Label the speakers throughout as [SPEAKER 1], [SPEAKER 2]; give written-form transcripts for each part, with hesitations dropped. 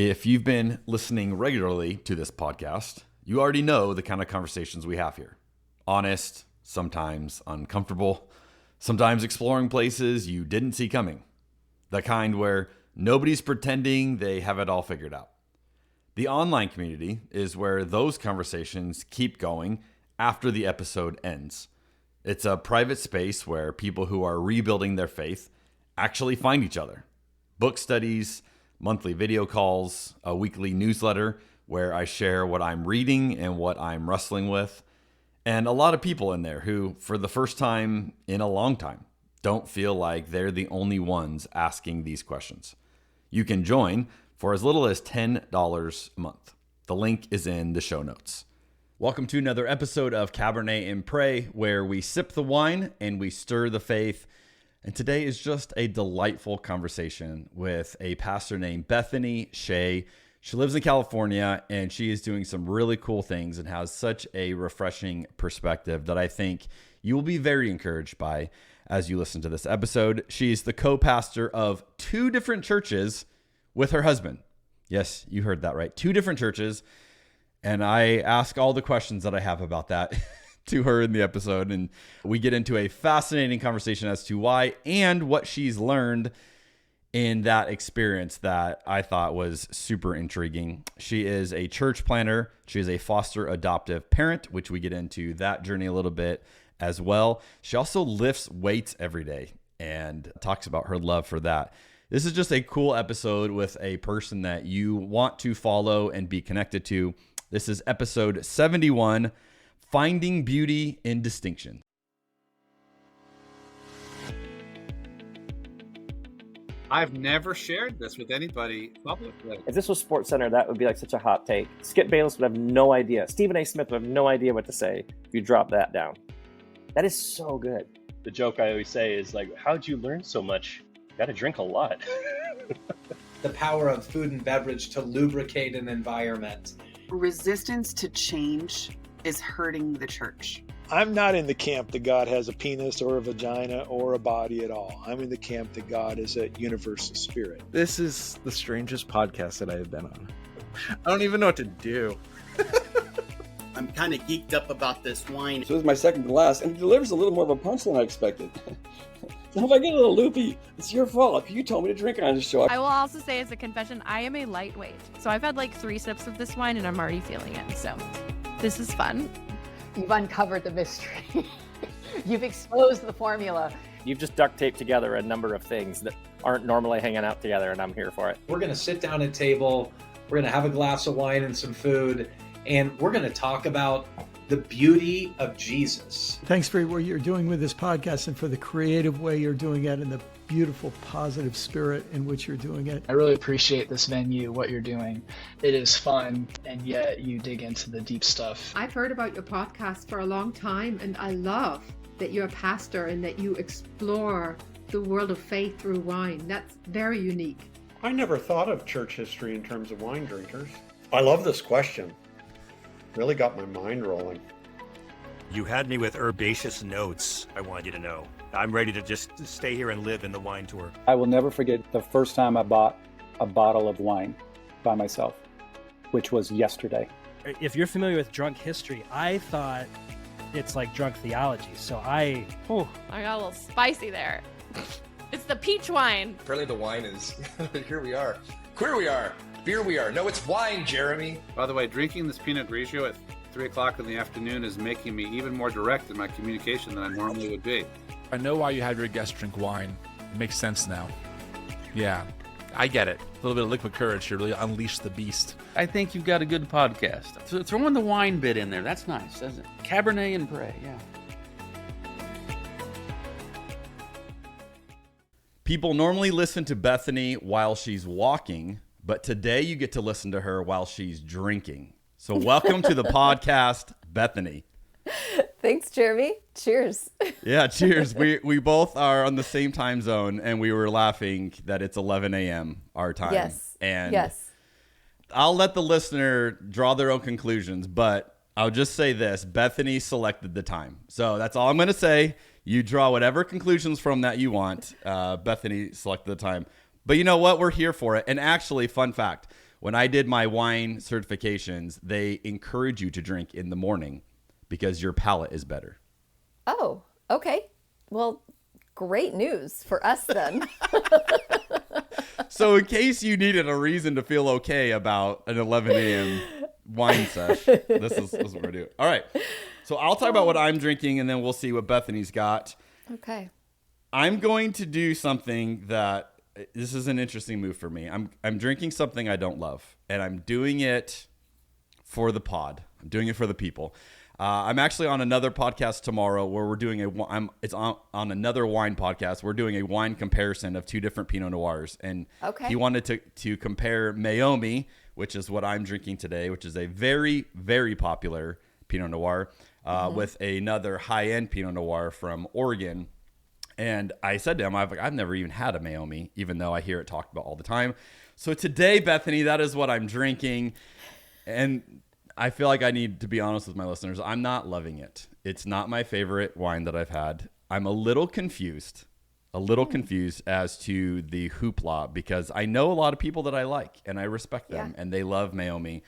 [SPEAKER 1] If you've been listening regularly to this podcast, you already know the kind of conversations we have here. Honest, sometimes uncomfortable, sometimes exploring places you didn't see coming. The kind where nobody's pretending they have it all figured out. The online community is where those conversations keep going after the episode ends. It's a private space where people who are rebuilding their faith actually find each other. Book studies, monthly video calls, a weekly newsletter where I share what I'm reading and what I'm wrestling with, and a lot of people in there who, for the first time in a long time, don't feel like they're the only ones asking these questions. You can join for as little as $10 a month. The link is in the show notes. Welcome to another episode of Cabernet and Pray, where we sip the wine and we stir the faith. And today is just a delightful conversation with a pastor named Bethany Cseh. She lives in California and she is doing some really cool things and has such a refreshing perspective that I think you will be very encouraged by as you listen to this episode. She's the co-pastor of 2 different churches with her husband. Yes, you heard that right. 2 different churches. And I ask all the questions that I have about that to her in the episode. And we get into a fascinating conversation as to why and what she's learned in that experience that I thought was super intriguing. She is a church planner. She is a foster adoptive parent, which we get into that journey a little bit as well. She also lifts weights every day and talks about her love for that. This is just a cool episode with a person that you want to follow and be connected to. This is episode 71, Finding Beauty in Distinction.
[SPEAKER 2] I've never shared this with anybody publicly.
[SPEAKER 3] If this was SportsCenter, that would be like such a hot take. Skip Bayless would have no idea. Stephen A. Smith would have no idea what to say if you drop that down. That is so good.
[SPEAKER 4] The joke I always say is like, how'd you learn so much? You got to drink a lot.
[SPEAKER 5] The power of food and beverage to lubricate an environment.
[SPEAKER 6] Resistance to change is hurting the church.
[SPEAKER 7] I'm not in the camp that God has a penis or a vagina or a body at all. I'm in the camp that God is a universal spirit.
[SPEAKER 8] This is the strangest podcast that I have been on. I don't even know what to do.
[SPEAKER 9] I'm kind of geeked up about this wine.
[SPEAKER 10] So this is my second glass, and it delivers a little more of a punch than I expected. So if I get a little loopy, it's your fault. You told me to drink on this show.
[SPEAKER 11] I will also say as a confession, I am a lightweight. So I've had like 3 sips of this wine and I'm already feeling it. So this is fun.
[SPEAKER 12] You've uncovered the mystery. You've exposed the formula.
[SPEAKER 3] You've just duct taped together a number of things that aren't normally hanging out together, and I'm here for it.
[SPEAKER 5] We're going to sit down at a table, we're going to have a glass of wine and some food, and we're going to talk about the beauty of Jesus.
[SPEAKER 13] Thanks for what you're doing with this podcast and for the creative way you're doing it and the beautiful, positive spirit in which you're doing it.
[SPEAKER 14] I really appreciate this venue, what you're doing. It is fun, and yet you dig into the deep stuff.
[SPEAKER 15] I've heard about your podcast for a long time, and I love that you're a pastor and that you explore the world of faith through wine. That's very unique.
[SPEAKER 16] I never thought of church history in terms of wine drinkers. I love this question. Really got my mind rolling.
[SPEAKER 17] You had me with herbaceous notes, I want you to know. I'm ready to just stay here and live in the wine tour.
[SPEAKER 18] I will never forget the first time I bought a bottle of wine by myself, which was yesterday.
[SPEAKER 19] If you're familiar with drunk history, I thought it's like drunk theology. So I
[SPEAKER 11] got a little spicy there. It's the peach wine.
[SPEAKER 20] Apparently the wine is, here we are. Queer we are. Beer we are. No, it's wine, Jeremy.
[SPEAKER 2] By the way, drinking this Pinot Grigio at 3 o'clock in the afternoon is making me even more direct in my communication than I normally would be.
[SPEAKER 5] I know why you have your guests drink wine. It makes sense now. Yeah, I get it. A little bit of liquid courage to really unleash the beast.
[SPEAKER 6] I think you've got a good podcast. So throw in the wine bit in there. That's nice, doesn't it? Cabernet and Pray, yeah.
[SPEAKER 1] People normally listen to Bethany while she's walking, but today you get to listen to her while she's drinking. So welcome to the podcast, Bethany.
[SPEAKER 19] Thanks, Jeremy. Cheers.
[SPEAKER 1] Yeah, cheers. We both are on the same time zone, and we were laughing that it's 11 a.m. our time.
[SPEAKER 19] Yes.
[SPEAKER 1] And
[SPEAKER 19] yes.
[SPEAKER 1] I'll let the listener draw their own conclusions, but I'll just say this. Bethany selected the time. So that's all I'm going to say. You draw whatever conclusions from that you want. Bethany selected the time. But you know what? We're here for it. And actually, fun fact, when I did my wine certifications, they encourage you to drink in the morning because your palate is better.
[SPEAKER 21] Oh, okay. Well, great news for us then.
[SPEAKER 1] So in case you needed a reason to feel okay about an 11 a.m. wine sesh, this is what we're doing. All right. So I'll talk about what I'm drinking, and then we'll see what Bethany's got.
[SPEAKER 21] Okay.
[SPEAKER 1] I'm going to do something that this is an interesting move for me. I'm drinking something I don't love, and I'm doing it for the pod. I'm doing it for the people. I'm actually on another podcast tomorrow where we're doing it's on another wine podcast. We're doing a wine comparison of two different Pinot Noirs, and he wanted to compare Meiomi, which is what I'm drinking today, which is a very, very popular Pinot Noir, with another high-end Pinot Noir from Oregon. And I said to him, I've never even had a Meiomi, even though I hear it talked about all the time. So today, Bethany, that is what I'm drinking. And I feel like I need to be honest with my listeners. I'm not loving it. It's not my favorite wine that I've had. I'm a little confused as to the hoopla, because I know a lot of people that I like and I respect them and they love Meiomi.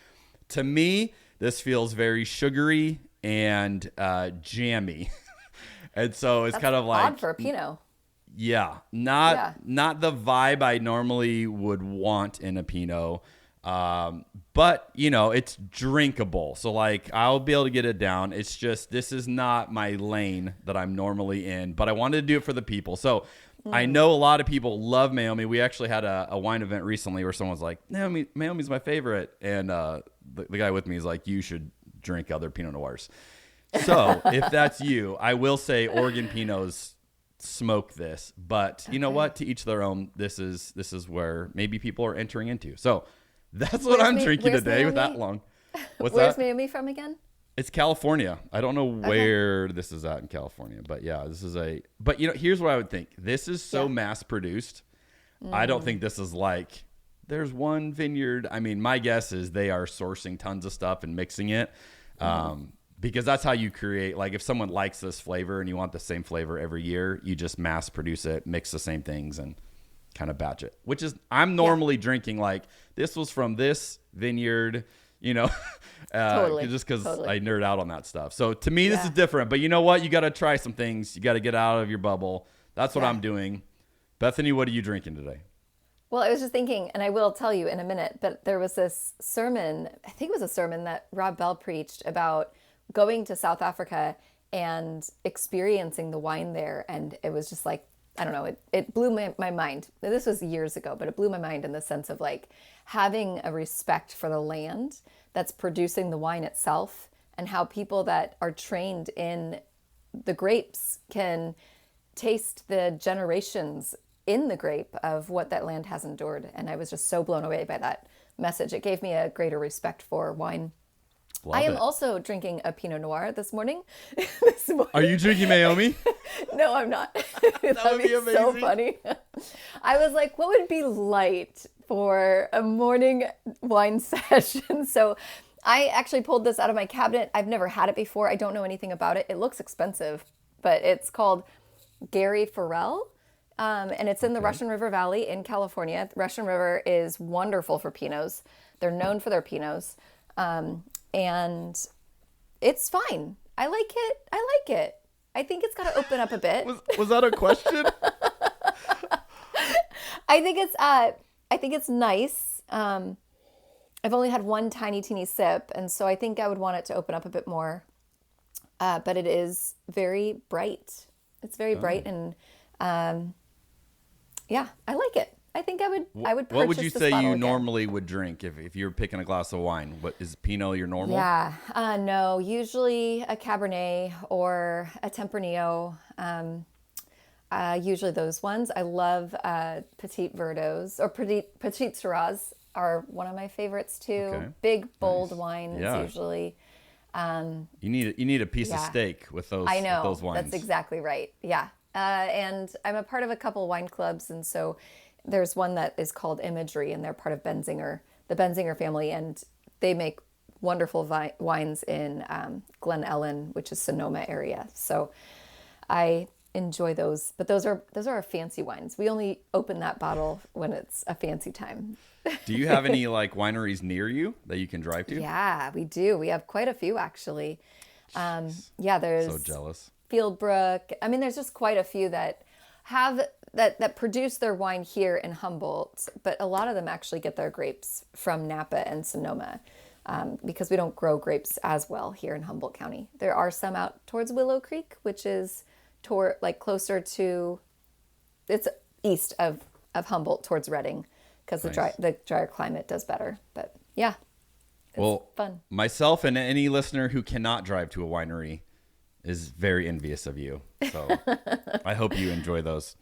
[SPEAKER 1] To me, this feels very sugary and jammy. And so it's kind of like
[SPEAKER 21] odd for a Pinot.
[SPEAKER 1] Yeah, not the vibe I normally would want in a Pinot. But it's drinkable. So like I'll be able to get it down. It's just, this is not my lane that I'm normally in, but I wanted to do it for the people. So I know a lot of people love Meiomi. We actually had a wine event recently where someone was like, Meiomi's my favorite. And, the guy with me is like, you should drink other Pinot Noirs. So if that's you, I will say Oregon Pinots smoke this, but you know what? To each their own. This is where maybe people are entering into. So that's what I'm drinking today with that long.
[SPEAKER 21] Where's Meiomi from again?
[SPEAKER 1] It's California. I don't know where this is at in California, but yeah, this is but here's what I would think. This is so mass produced. I don't think this is like, there's one vineyard. I mean, my guess is they are sourcing tons of stuff and mixing it. Because that's how you create, like if someone likes this flavor and you want the same flavor every year, you just mass produce it, mix the same things and kind of batch it, which is, I'm normally drinking like, this was from this vineyard,
[SPEAKER 21] Totally.
[SPEAKER 1] just because I nerd out on that stuff. So to me, this is different, but you know what? You got to try some things. You got to get out of your bubble. That's what I'm doing. Bethany, what are you drinking today?
[SPEAKER 21] Well, I was just thinking, and I will tell you in a minute, but there was this sermon, I think it was a sermon that Rob Bell preached about going to South Africa and experiencing the wine there. And it was just like, I don't know, it blew my mind. This was years ago, but it blew my mind in the sense of like having a respect for the land that's producing the wine itself, and how people that are trained in the grapes can taste the generations in the grape of what that land has endured. And I was just so blown away by that message. It gave me a greater respect for wine. I am also drinking a Pinot Noir this morning.
[SPEAKER 1] Are you drinking Meiomi?
[SPEAKER 21] No, I'm not. That would be amazing. So funny. I was like, what would be light for a morning wine session? So I actually pulled this out of my cabinet. I've never had it before. I don't know anything about it. It looks expensive, but it's called Gary Farrell. And it's in the Russian River Valley in California. The Russian River is wonderful for Pinots. They're known for their Pinots. And it's fine. I like it. I think it's got to open up a bit.
[SPEAKER 1] Was that a question?
[SPEAKER 21] I think it's nice. I've only had one tiny, teeny sip, and so I think I would want it to open up a bit more. But it is very bright. It's very bright, and yeah, I like it. I think I would purchase.
[SPEAKER 1] What would you say you
[SPEAKER 21] again.
[SPEAKER 1] Normally would drink if you're picking a glass of wine? What is Pinot your normal?
[SPEAKER 21] Yeah, no, usually a Cabernet or a Tempranillo. Usually those ones. I love Petit Verdot's or Petit Syrahs are one of my favorites too. Okay. Big bold wines usually.
[SPEAKER 1] You need a piece of steak with those.
[SPEAKER 21] I know,
[SPEAKER 1] with those wines.
[SPEAKER 21] That's exactly right. Yeah, and I'm a part of a couple wine clubs, and so. There's one that is called Imagery, and they're part of the Benzinger family, and they make wonderful wines in Glen Ellen, which is Sonoma area. So I enjoy those. But those are our fancy wines. We only open that bottle when it's a fancy time.
[SPEAKER 1] Do you have any like wineries near you that you can drive to?
[SPEAKER 21] Yeah, we do. We have quite a few actually. Yeah, there's
[SPEAKER 1] So jealous.
[SPEAKER 21] Fieldbrook. I mean, there's just quite a few that have that produce their wine here in Humboldt, but a lot of them actually get their grapes from Napa and Sonoma, because we don't grow grapes as well here in Humboldt County. There are some out towards Willow Creek, which is closer to, it's east of Humboldt towards Redding, because the drier climate does better. But yeah, it's fun.
[SPEAKER 1] Myself and any listener who cannot drive to a winery is very envious of you. So I hope you enjoy those.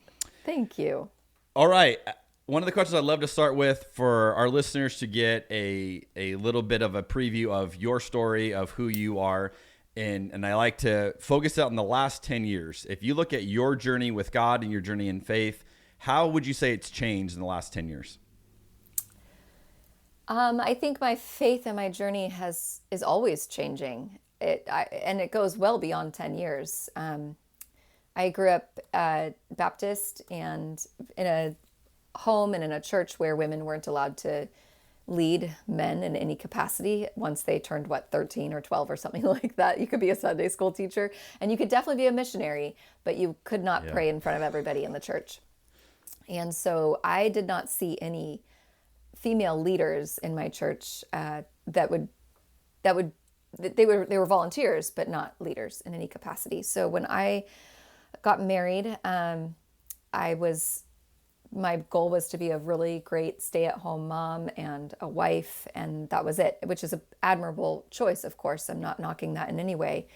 [SPEAKER 21] Thank you.
[SPEAKER 1] All right. One of the questions I'd love to start with for our listeners to get a little bit of a preview of your story, of who you are. And I like to focus out on the last 10 years. If you look at your journey with God and your journey in faith, how would you say it's changed in the last 10 years?
[SPEAKER 21] I think my faith and my journey is always changing. And it goes well beyond 10 years. I grew up Baptist and in a home and in a church where women weren't allowed to lead men in any capacity once they turned 13 or 12 or something like that. You could be a Sunday school teacher and you could definitely be a missionary, but you could not pray in front of everybody in the church. And so I did not see any female leaders in my church they were volunteers, but not leaders in any capacity. So when I got married, my goal was to be a really great stay-at-home mom and a wife, and that was it, which is an admirable choice, of course. I'm not knocking that in any way.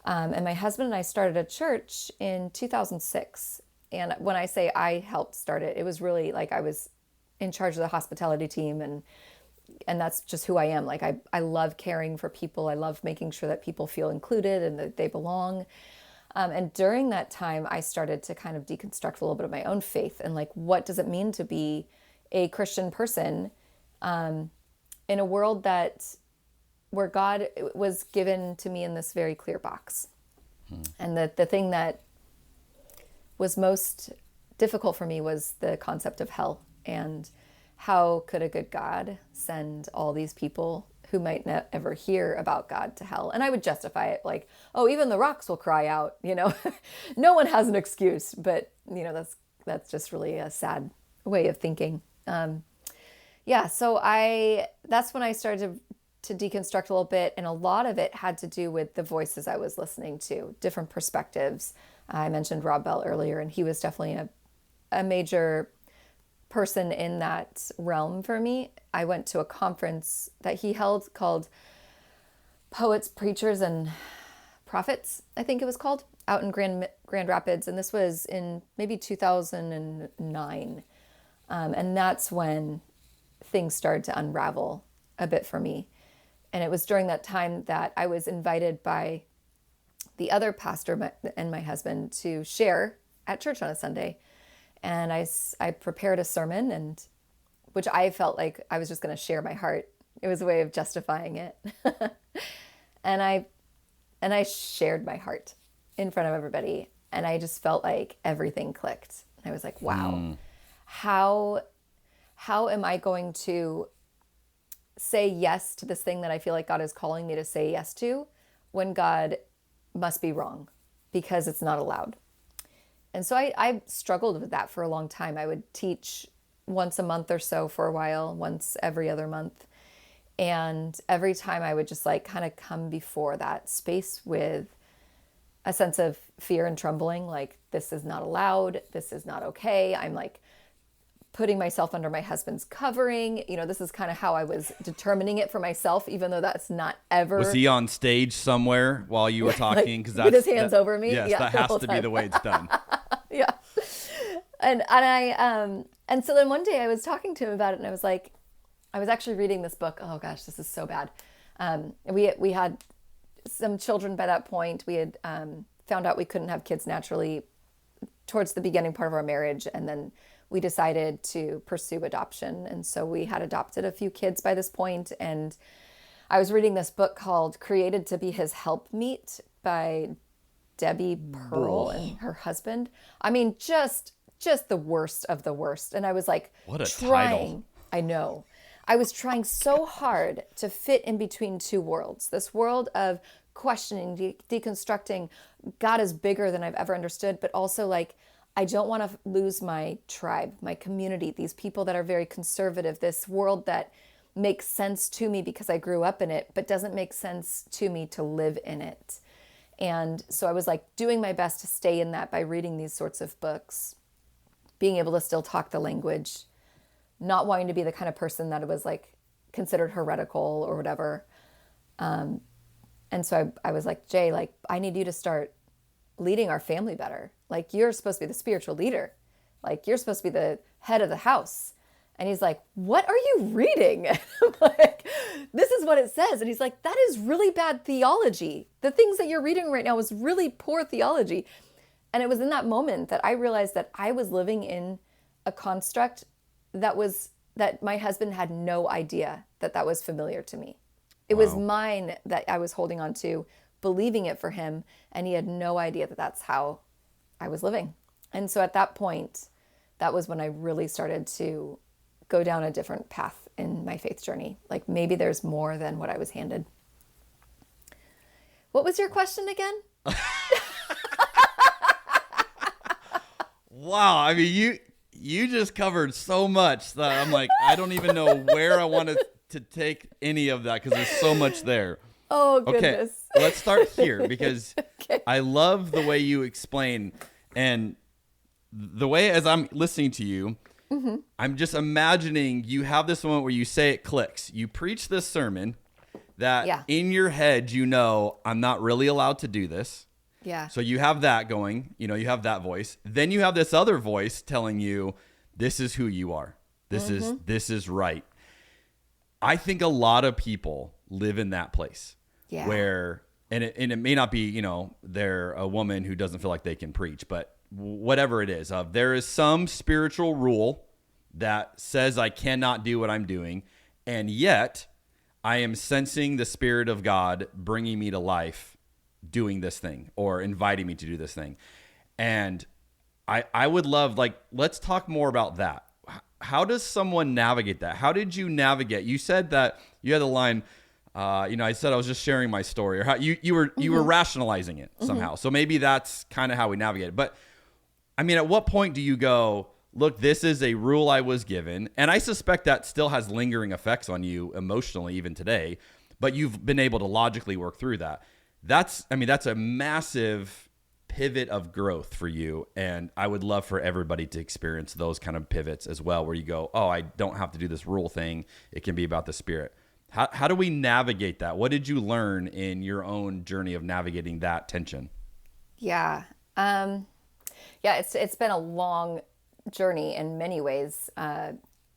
[SPEAKER 21] And my husband and I started a church in 2006. And when I say I helped start it, it was really like I was in charge of the hospitality team, and that's just who I am. Like I love caring for people. I love making sure that people feel included and that they belong. And during that time, I started to kind of deconstruct a little bit of my own faith and like, what does it mean to be a Christian person in a world where God was given to me in this very clear box. And the thing that was most difficult for me was the concept of hell, and how could a good God send all these people who might not ever hear about God to hell? And I would justify it like, oh, even the rocks will cry out, no one has an excuse, but that's just really a sad way of thinking. So that's when I started to deconstruct a little bit. And a lot of it had to do with the voices I was listening to, different perspectives. I mentioned Rob Bell earlier, and he was definitely a major person in that realm for me. I went to a conference that he held called Poets, Preachers, and Prophets, I think it was called, out in Grand Rapids. And this was in maybe 2009. And that's when things started to unravel a bit for me. And it was during that time that I was invited by the other pastor and my husband to share at church on a Sunday. And I prepared a sermon, which I felt like I was just going to share my heart. It was a way of justifying it. and I shared my heart in front of everybody. And I just felt like everything clicked. I was like, wow, how am I going to say yes to this thing that I feel like God is calling me to say yes to, when God must be wrong because it's not allowed? And so I struggled with that for a long time. I would teach once a month or so for a while, once every other month. And every time I would just like kind of come before that space with a sense of fear and trembling, like, this is not allowed. This is not okay. I'm like putting myself under my husband's covering. This is kind of how I was determining it for myself, even though that's not ever.
[SPEAKER 1] Was he on stage somewhere while you were talking?
[SPEAKER 21] Because with his hands over me.
[SPEAKER 1] Yes, that has to be the way it's done.
[SPEAKER 21] Yeah. And so then one day I was talking to him about it, and I was like, I was actually reading this book. Oh gosh, this is so bad. We had some children by that point. We had found out we couldn't have kids naturally towards the beginning part of our marriage, and then we decided to pursue adoption. And so we had adopted a few kids by this point. And I was reading this book called Created to be His Helpmeet by Debbie Pearl and her husband. I mean, just the worst of the worst. And I was like,
[SPEAKER 1] what a
[SPEAKER 21] trying.
[SPEAKER 1] title.
[SPEAKER 21] I know. I was trying so hard to fit in between two worlds. This world of questioning, deconstructing, God is bigger than I've ever understood, but also like, I don't want to lose my tribe, my community, these people that are very conservative, this world that makes sense to me because I grew up in it, but doesn't make sense to me to live in it. And so I was like doing my best to stay in that by reading these sorts of books, being able to still talk the language, not wanting to be the kind of person that was like considered heretical or whatever. And so I was like, Jay, like, I need you to start leading our family better. Like, you're supposed to be the spiritual leader. Like, you're supposed to be the head of the house. And he's like, what are you reading? And I'm like, this is what it says. And he's like, that is really bad theology. The things that you're reading right now is really poor theology. And it was in that moment that I realized that I was living in a construct that my husband had no idea that was familiar to me. It was mine that I was holding on to, believing it for him. And he had no idea that that's how I was living. And so at that point, that was when I really started to go down a different path in my faith journey. Like, maybe there's more than what I was handed. What was your question again?
[SPEAKER 1] Wow. I mean, you just covered so much that I'm like, I don't even know where I wanted to take any of that because there's so much there.
[SPEAKER 21] Oh, goodness.
[SPEAKER 1] Okay, let's start here because I love the way you explain, and the way as I'm listening to you, I'm just imagining you have this moment where you say it clicks. You preach this sermon that in your head, you know, I'm not really allowed to do this.
[SPEAKER 21] Yeah.
[SPEAKER 1] So you have that going, you know, you have that voice. Then you have this other voice telling you, this is who you are. This is right. I think a lot of people live in that place where, and it may not be, you know, they're a woman who doesn't feel like they can preach, but whatever it is, there is some spiritual rule that says I cannot do what I'm doing. And yet I am sensing the Spirit of God bringing me to life, doing this thing or inviting me to do this thing. And I would love, like, let's talk more about that. How does someone navigate that? How did you navigate? You said that you had a line, you know, I said I was just sharing my story, or how you were rationalizing it somehow. So maybe that's kind of how we navigate it. But I mean, at what point do you go, look, this is a rule I was given, and I suspect that still has lingering effects on you emotionally even today, but you've been able to logically work through that. That's a massive pivot of growth for you, and I would love for everybody to experience those kind of pivots as well, where you go, oh, I don't have to do this rule thing. It can be about the Spirit. How do we navigate that? What did you learn in your own journey of navigating that tension?
[SPEAKER 21] Yeah. It's been a long journey in many ways. A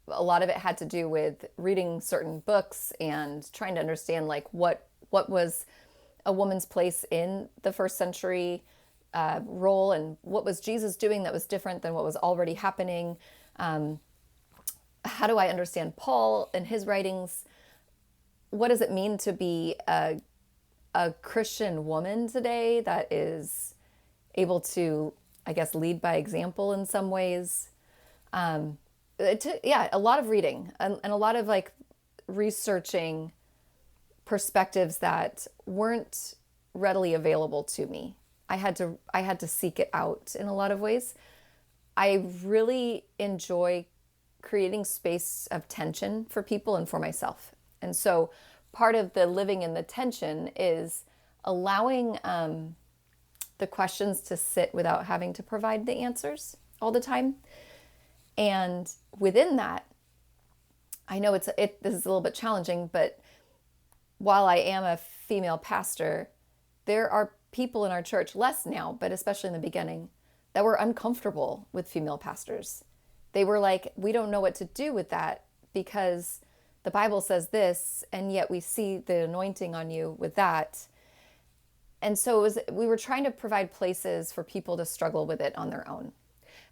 [SPEAKER 21] lot of it had to do with reading certain books and trying to understand like what was a woman's place in the first century role, and what was Jesus doing that was different than what was already happening. How do I understand Paul and his writings? What does it mean to be a Christian woman today that is able to, I guess, lead by example in some ways? A lot of reading and a lot of like researching perspectives that weren't readily available to me. I had to seek it out in a lot of ways. I really enjoy creating space of tension for people and for myself. And so part of the living in the tension is allowing the questions to sit without having to provide the answers all the time. And within that, I know this is a little bit challenging, but while I am a female pastor, there are people in our church, less now, but especially in the beginning, that were uncomfortable with female pastors. They were like, we don't know what to do with that because the Bible says this, and yet we see the anointing on you with that. And so we were trying to provide places for people to struggle with it on their own.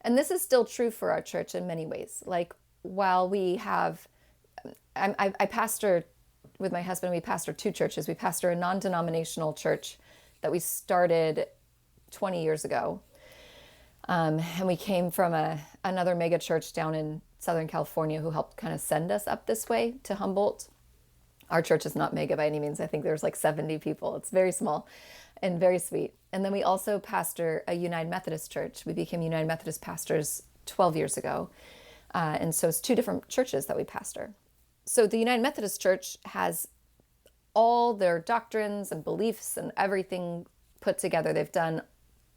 [SPEAKER 21] And this is still true for our church in many ways. Like, while we have, I pastor with my husband, we pastor two churches. We pastor a non-denominational church that we started 20 years ago. And we came from another mega church down in Southern California who helped kind of send us up this way to Humboldt. Our church is not mega by any means. I think there's like 70 people. It's very small and very sweet. And then we also pastor a United Methodist church. We became United Methodist pastors 12 years ago. And so it's two different churches that we pastor. So the United Methodist Church has all their doctrines and beliefs and everything put together. They've done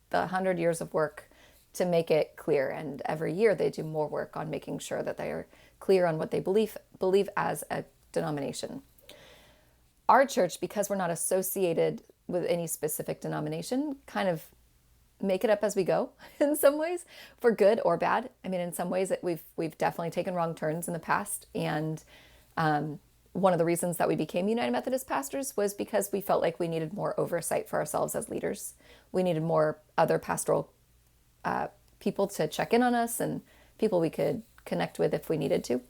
[SPEAKER 21] the 100 years of work to make it clear. And every year they do more work on making sure that they are clear on what they believe as a denomination. Our church, because we're not associated with any specific denomination, kind of make it up as we go in some ways, for good or bad. I mean, in some ways we've definitely taken wrong turns in the past. And one of the reasons that we became United Methodist pastors was because we felt like we needed more oversight for ourselves as leaders. We needed more other pastoral people to check in on us and people we could connect with if we needed to.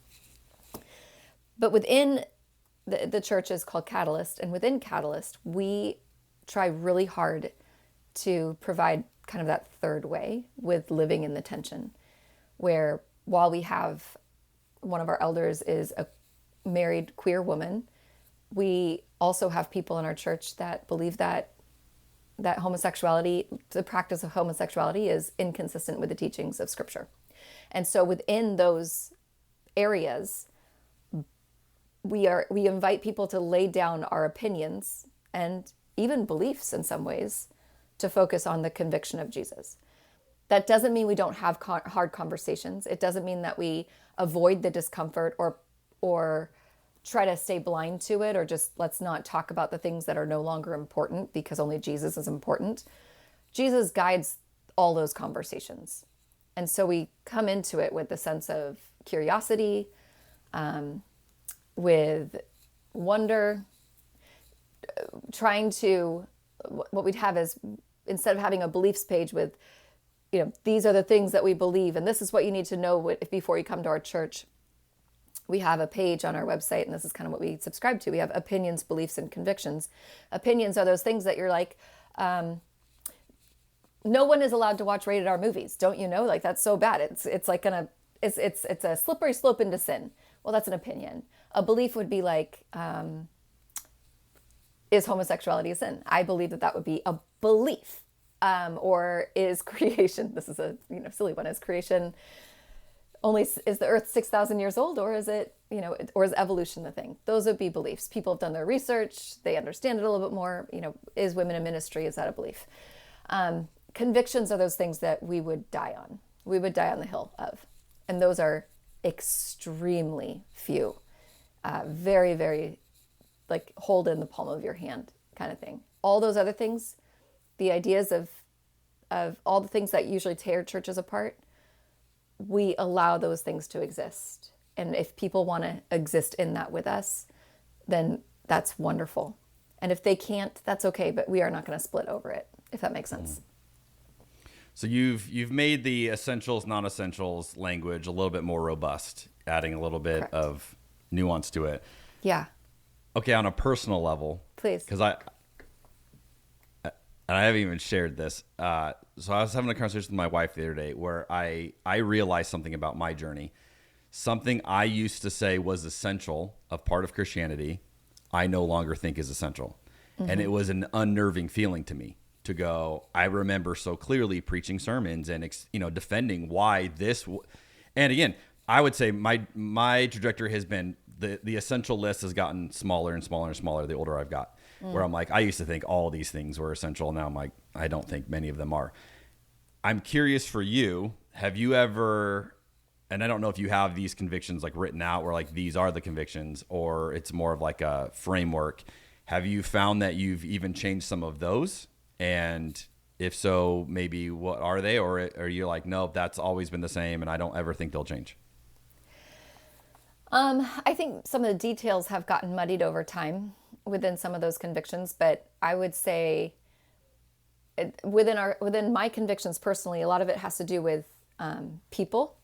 [SPEAKER 21] But within the church is called Catalyst, and within Catalyst, we try really hard to provide kind of that third way with living in the tension, where while we have one of our elders is a married queer woman, we also have people in our church that believe that homosexuality, the practice of homosexuality, is inconsistent with the teachings of Scripture. And so within those areas, we invite people to lay down our opinions and even beliefs in some ways to focus on the conviction of Jesus. That doesn't mean we don't have hard conversations. It doesn't mean that we avoid the discomfort or try to stay blind to it, or just let's not talk about the things that are no longer important because only Jesus is important. Jesus guides all those conversations. And so we come into it with the sense of curiosity, with wonder, trying to, what we'd have is, instead of having a beliefs page with, these are the things that we believe, and this is what you need to know before you come to our church, we have a page on our website, and this is kind of what we subscribe to. We have opinions, beliefs, and convictions. Opinions are those things that you're like, no one is allowed to watch rated R movies. Don't you know? Like, that's so bad. It's like it's a slippery slope into sin. Well, that's an opinion. A belief would be like, is homosexuality a sin? I believe that would be a belief. Or is creation, this is a silly one, is creation is the earth 6,000 years old, or is it, or is evolution the thing? Those would be beliefs. People have done their research. They understand it a little bit more. Is women in ministry, is that a belief? Convictions are those things that we would die on. We would die on the hill of. And those are extremely few. Very, very, like, hold in the palm of your hand kind of thing. All those other things, the ideas of all the things that usually tear churches apart, we allow those things to exist. And if people want to exist in that with us, then that's wonderful. And if they can't, that's okay, but we are not going to split over it, if that makes sense.
[SPEAKER 1] So you've made the essentials, non-essentials language a little bit more robust, adding a little bit
[SPEAKER 21] Correct.
[SPEAKER 1] of nuance to it.
[SPEAKER 21] Yeah.
[SPEAKER 1] Okay, on a personal level,
[SPEAKER 21] Please.
[SPEAKER 1] Because I haven't even shared this. So I was having a conversation with my wife the other day where I realized something about my journey. Something I used to say was essential, a part of Christianity, I no longer think is essential. Mm-hmm. And it was an unnerving feeling to me to go, I remember so clearly preaching sermons and, defending why this. And again, I would say my trajectory has been the essential list has gotten smaller and smaller and smaller the older I've got. Where I'm like, I used to think all these things were essential. Now I'm like, I don't think many of them are. I'm curious for you, have you ever, and I don't know if you have these convictions like written out where like these are the convictions, or it's more of like a framework. Have you found that you've even changed some of those? And if so, maybe what are they? Or are you like, no, that's always been the same and I don't ever think they'll change?
[SPEAKER 21] I think some of the details have gotten muddied over time within some of those convictions, but I would say within my convictions personally, a lot of it has to do with people,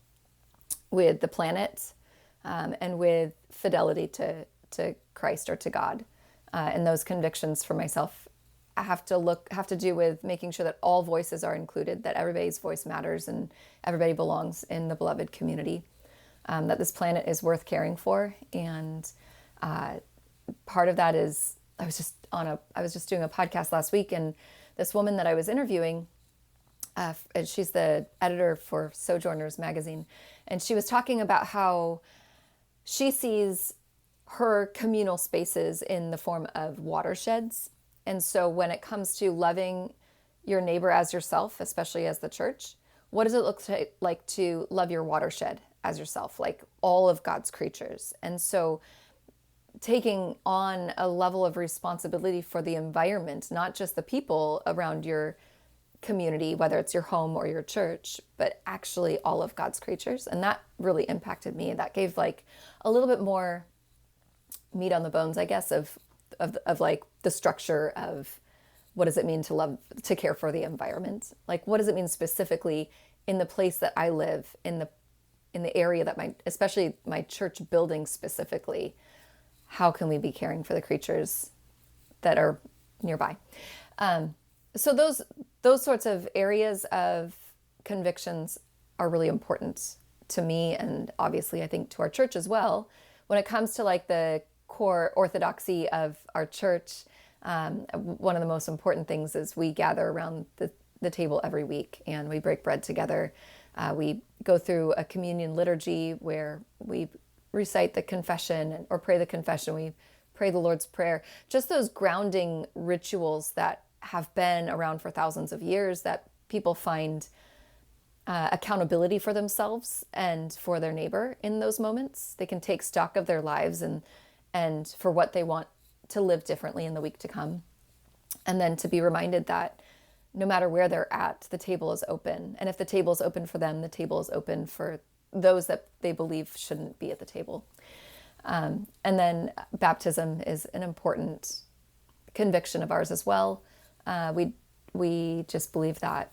[SPEAKER 21] with the planet, and with fidelity to Christ or to God. And those convictions for myself have to do with making sure that all voices are included, that everybody's voice matters and everybody belongs in the beloved community, that this planet is worth caring for. And part of that is, I was just doing a podcast last week, and this woman that I was interviewing, and she's the editor for Sojourners magazine, and she was talking about how she sees her communal spaces in the form of watersheds. And so when it comes to loving your neighbor as yourself, especially as the church, what does it look like to love your watershed as yourself, like all of God's creatures? And so taking on a level of responsibility for the environment, not just the people around your community, whether it's your home or your church, but actually all of God's creatures. And that really impacted me. That gave like a little bit more meat on the bones, I guess, of like the structure of what does it mean to love, to care for the environment? Like, what does it mean specifically in the place that I live, in the area that especially my church building specifically? How can we be caring for the creatures that are nearby? So those sorts of areas of convictions are really important to me, and obviously I think to our church as well. When it comes to like the core orthodoxy of our church, one of the most important things is we gather around the table every week and we break bread together. We go through a communion liturgy where we recite the confession or pray the confession. We pray the Lord's Prayer. Just those grounding rituals that have been around for thousands of years, that people find accountability for themselves and for their neighbor in those moments. They can take stock of their lives and for what they want to live differently in the week to come. And then to be reminded that no matter where they're at, the table is open. And if the table is open for them, the table is open for those that they believe shouldn't be at the table. And then baptism is an important conviction of ours as well. We just believe that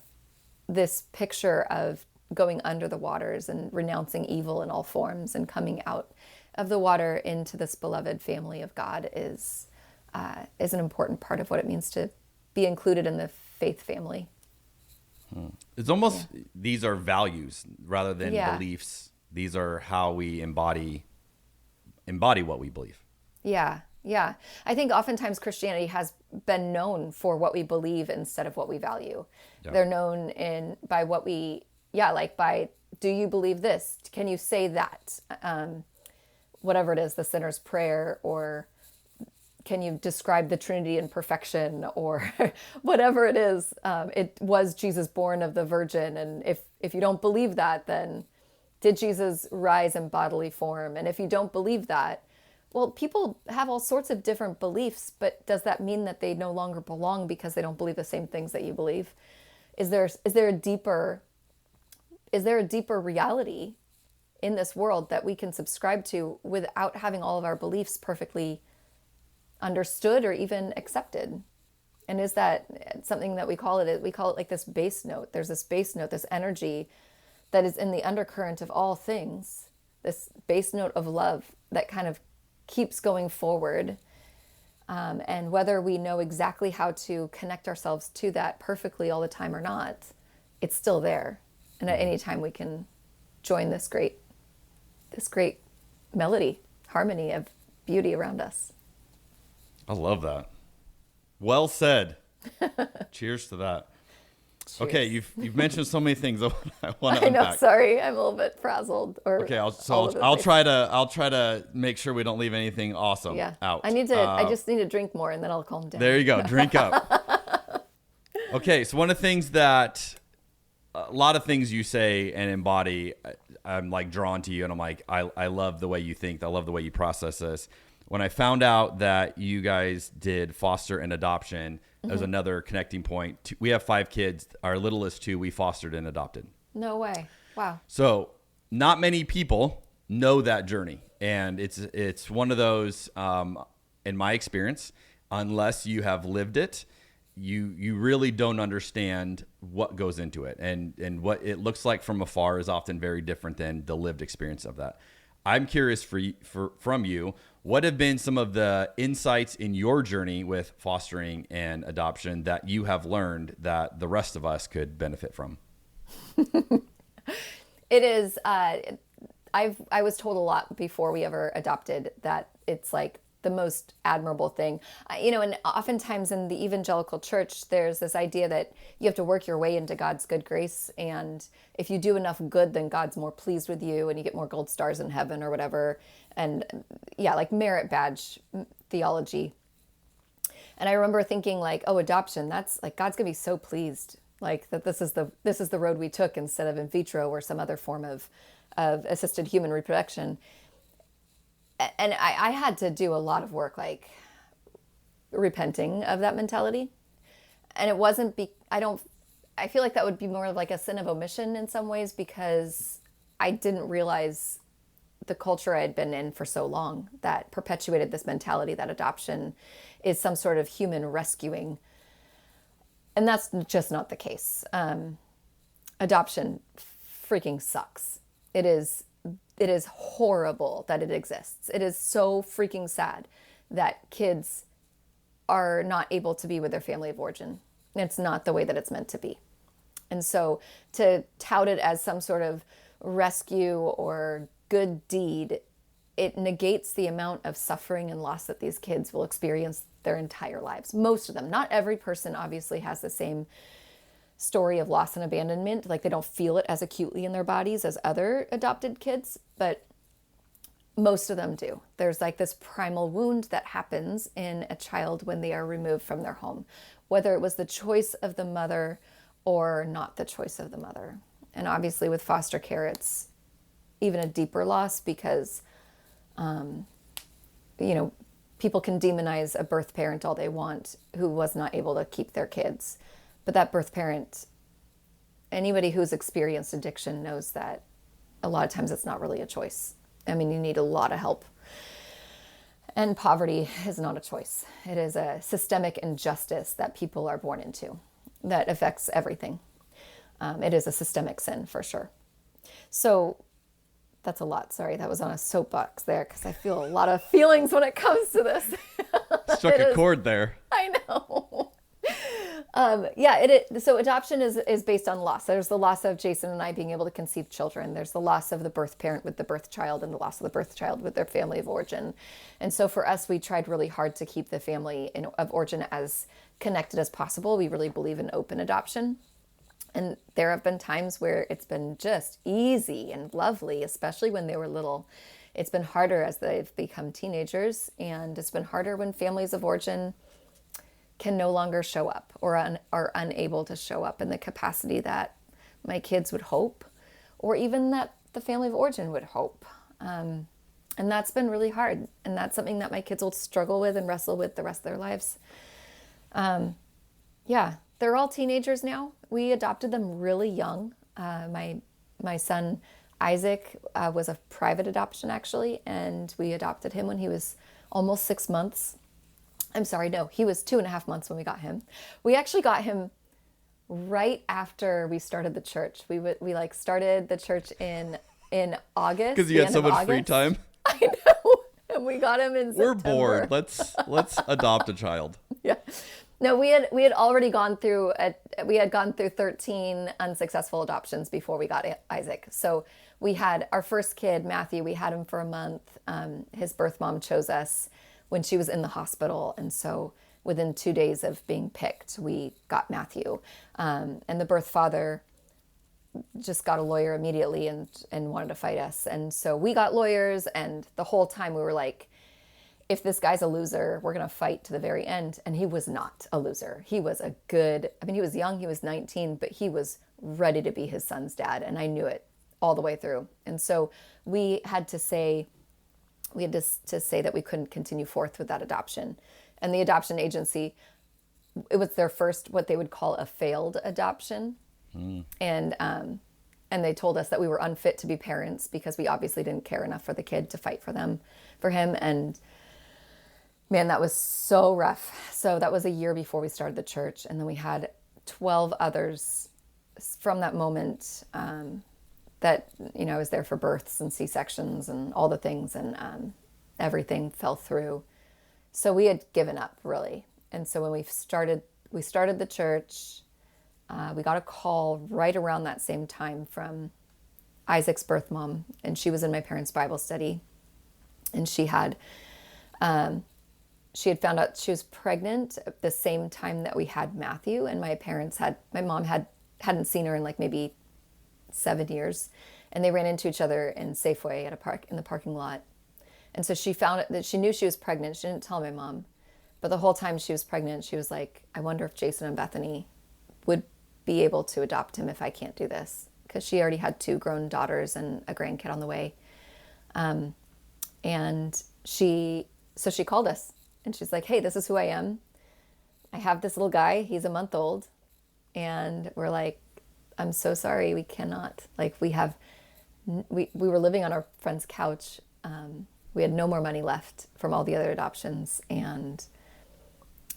[SPEAKER 21] this picture of going under the waters and renouncing evil in all forms and coming out of the water into this beloved family of God is an important part of what it means to be included in the faith family.
[SPEAKER 1] It's almost, these are values rather than beliefs. These are how we embody what we believe.
[SPEAKER 21] Yeah. I think oftentimes Christianity has been known for what we believe instead of what we value. Yeah. They're known by what we, by, do you believe this? Can you say that? Whatever it is, the sinner's prayer, or can you describe the Trinity in perfection, or whatever it is. It was Jesus born of the Virgin. And if you don't believe that, then did Jesus rise in bodily form? And if you don't believe that, well, people have all sorts of different beliefs, but does that mean that they no longer belong because they don't believe the same things that you believe? Is there a deeper reality in this world that we can subscribe to without having all of our beliefs perfectly understood or even accepted? And is that something that we call it like this bass note? There's this bass note, this energy that is in the undercurrent of all things, this bass note of love that kind of keeps going forward. And whether we know exactly how to connect ourselves to that perfectly all the time or not, it's still there. And at any time we can join this great melody, harmony of beauty around us.
[SPEAKER 1] I love that. Well said. Cheers to that. Cheers. Okay, you've mentioned so many things I want to unpack.
[SPEAKER 21] I know, sorry, I'm a little bit frazzled.
[SPEAKER 1] Okay, I'll try to make sure we don't leave anything awesome out.
[SPEAKER 21] I just need to drink more and then I'll calm down.
[SPEAKER 1] There you go, drink up. Okay, so one of the things that a lot of things you say and embody, I'm like drawn to you, and I'm like, I love the way you think. I love the way you process this. When I found out that you guys did foster and adoption, that was another connecting point. We have 5 kids. Our littlest 2, we fostered and adopted.
[SPEAKER 21] No way. Wow.
[SPEAKER 1] So not many people know that journey. And it's one of those, in my experience, unless you have lived it, you really don't understand what goes into it. And what it looks like from afar is often very different than the lived experience of that. I'm curious from you, what have been some of the insights in your journey with fostering and adoption that you have learned that the rest of us could benefit from?
[SPEAKER 21] It is, I was told a lot before we ever adopted that it's like the most admirable thing. And oftentimes in the evangelical church, there's this idea that you have to work your way into God's good grace. And if you do enough good, then God's more pleased with you and you get more gold stars in heaven or whatever. And yeah, like merit badge theology. And I remember thinking like, oh, adoption, that's like, God's gonna be so pleased. Like that this is the road we took instead of in vitro or some other form of assisted human reproduction. And I had to do a lot of work, like repenting of that mentality. And it wasn't, I feel like that would be more like a sin of omission in some ways, because I didn't realize the culture I had been in for so long that perpetuated this mentality that adoption is some sort of human rescuing. And that's just not the case. Adoption freaking sucks. It is horrible that it exists. It is so freaking sad that kids are not able to be with their family of origin. It's not the way that it's meant to be. And so to tout it as some sort of rescue or good deed, it negates the amount of suffering and loss that these kids will experience their entire lives. Most of them. Not every person obviously has the same story of loss and abandonment. Like they don't feel it as acutely in their bodies as other adopted kids, but most of them do. There's like this primal wound that happens in a child when they are removed from their home, whether it was the choice of the mother or not the choice of the mother. And obviously with foster care, it's even a deeper loss because, people can demonize a birth parent all they want who was not able to keep their kids. But that birth parent, anybody who's experienced addiction knows that a lot of times it's not really a choice. I mean, you need a lot of help. And poverty is not a choice. It is a systemic injustice that people are born into that affects everything. It is a systemic sin for sure. So that's a lot. Sorry, that was on a soapbox there because I feel a lot of feelings when it comes to this.
[SPEAKER 1] Struck a chord there.
[SPEAKER 21] I know. So adoption is based on loss. There's the loss of Jason and I being able to conceive children. There's the loss of the birth parent with the birth child and the loss of the birth child with their family of origin. And so for us, we tried really hard to keep the family of origin as connected as possible. We really believe in open adoption. And there have been times where it's been just easy and lovely, especially when they were little. It's been harder as they've become teenagers, and it's been harder when families of origin can no longer show up or are unable to show up in the capacity that my kids would hope, or even that the family of origin would hope. And that's been really hard. And that's something that my kids will struggle with and wrestle with the rest of their lives. They're all teenagers now. We adopted them really young. My son, Isaac, was a private adoption actually, and we adopted him when he was almost 6 months. I'm sorry, no, he was 2.5 months when we got him. We actually got him right after we started the church. We started the church in August.
[SPEAKER 1] Because you had so much free time.
[SPEAKER 21] I know, and we got him in September.
[SPEAKER 1] We're bored. Let's adopt a child.
[SPEAKER 21] Yeah. No, we had already gone through 13 unsuccessful adoptions before we got Isaac. So we had our first kid, Matthew. We had him for a month. His birth mom chose us when she was in the hospital, and so within 2 days of being picked, we got Matthew. And the birth father just got a lawyer immediately and wanted to fight us. And so we got lawyers, and the whole time we were like, if this guy's a loser, we're going to fight to the very end. And he was not a loser. He was he was young, he was 19, but he was ready to be his son's dad. And I knew it all the way through. And so we had to say that we couldn't continue forth with that adoption. And the adoption agency, it was their first, what they would call a failed adoption. And they told us that we were unfit to be parents because we obviously didn't care enough for the kid to fight for him. And man, that was so rough. So that was a year before we started the church. And then we had 12 others from that moment that, I was there for births and C-sections and all the things, and everything fell through. So we had given up, really. And so when we started the church, we got a call right around that same time from Isaac's birth mom, and she was in my parents' Bible study, and she had found out she was pregnant at the same time that we had Matthew, and my mom hadn't seen her in like maybe 7 years, and they ran into each other in Safeway in the parking lot. And so she found it, that she knew she was pregnant. She didn't tell my mom, but the whole time she was pregnant, she was like, I wonder if Jason and Bethany would be able to adopt him if I can't do this, because she already had 2 grown daughters and a grandkid on the way. And she called us, and she's like, hey, this is who I am. I have this little guy. He's a month old. And we're like, I'm so sorry. We cannot, we were living on our friend's couch. We had no more money left from all the other adoptions, and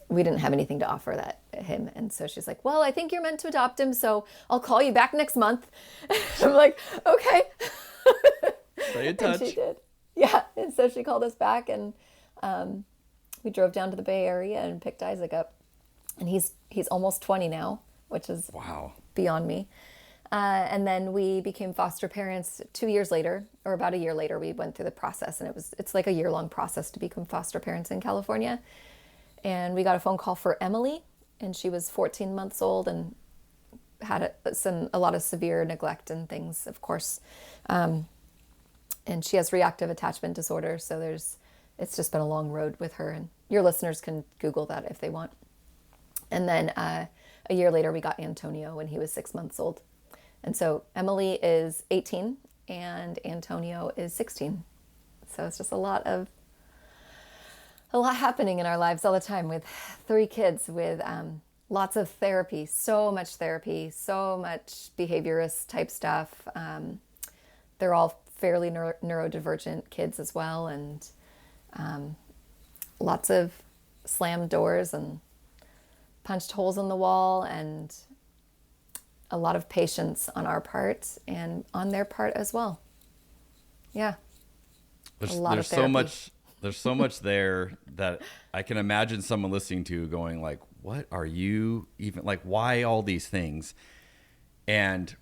[SPEAKER 21] we didn't have anything to offer him. And so she's like, well, I think you're meant to adopt him, so I'll call you back next month. I'm like, okay.
[SPEAKER 1] Stay in touch.
[SPEAKER 21] And she did. Yeah. And so she called us back, and we drove down to the Bay Area and picked Isaac up. And he's almost 20 now, which is beyond me. And then we became foster parents 2 years later, or about a year later. We went through the process, and it's like a year-long process to become foster parents in California. And we got a phone call for Emily, and she was 14 months old and had a lot of severe neglect and things, of course. And she has reactive attachment disorder, so it's just been a long road with her. And your listeners can Google that if they want. And then a year later, we got Antonio when he was 6 months old. And so Emily is 18 and Antonio is 16. So it's just a lot happening in our lives all the time with 3 kids, with lots of therapy, so much behaviorist type stuff. They're all fairly neurodivergent kids as well, and lots of slammed doors and punched holes in the wall, and a lot of patience on our part and on their part as well. Yeah.
[SPEAKER 1] There's so much there that I can imagine someone listening to going like, what are you even, like, why all these things? And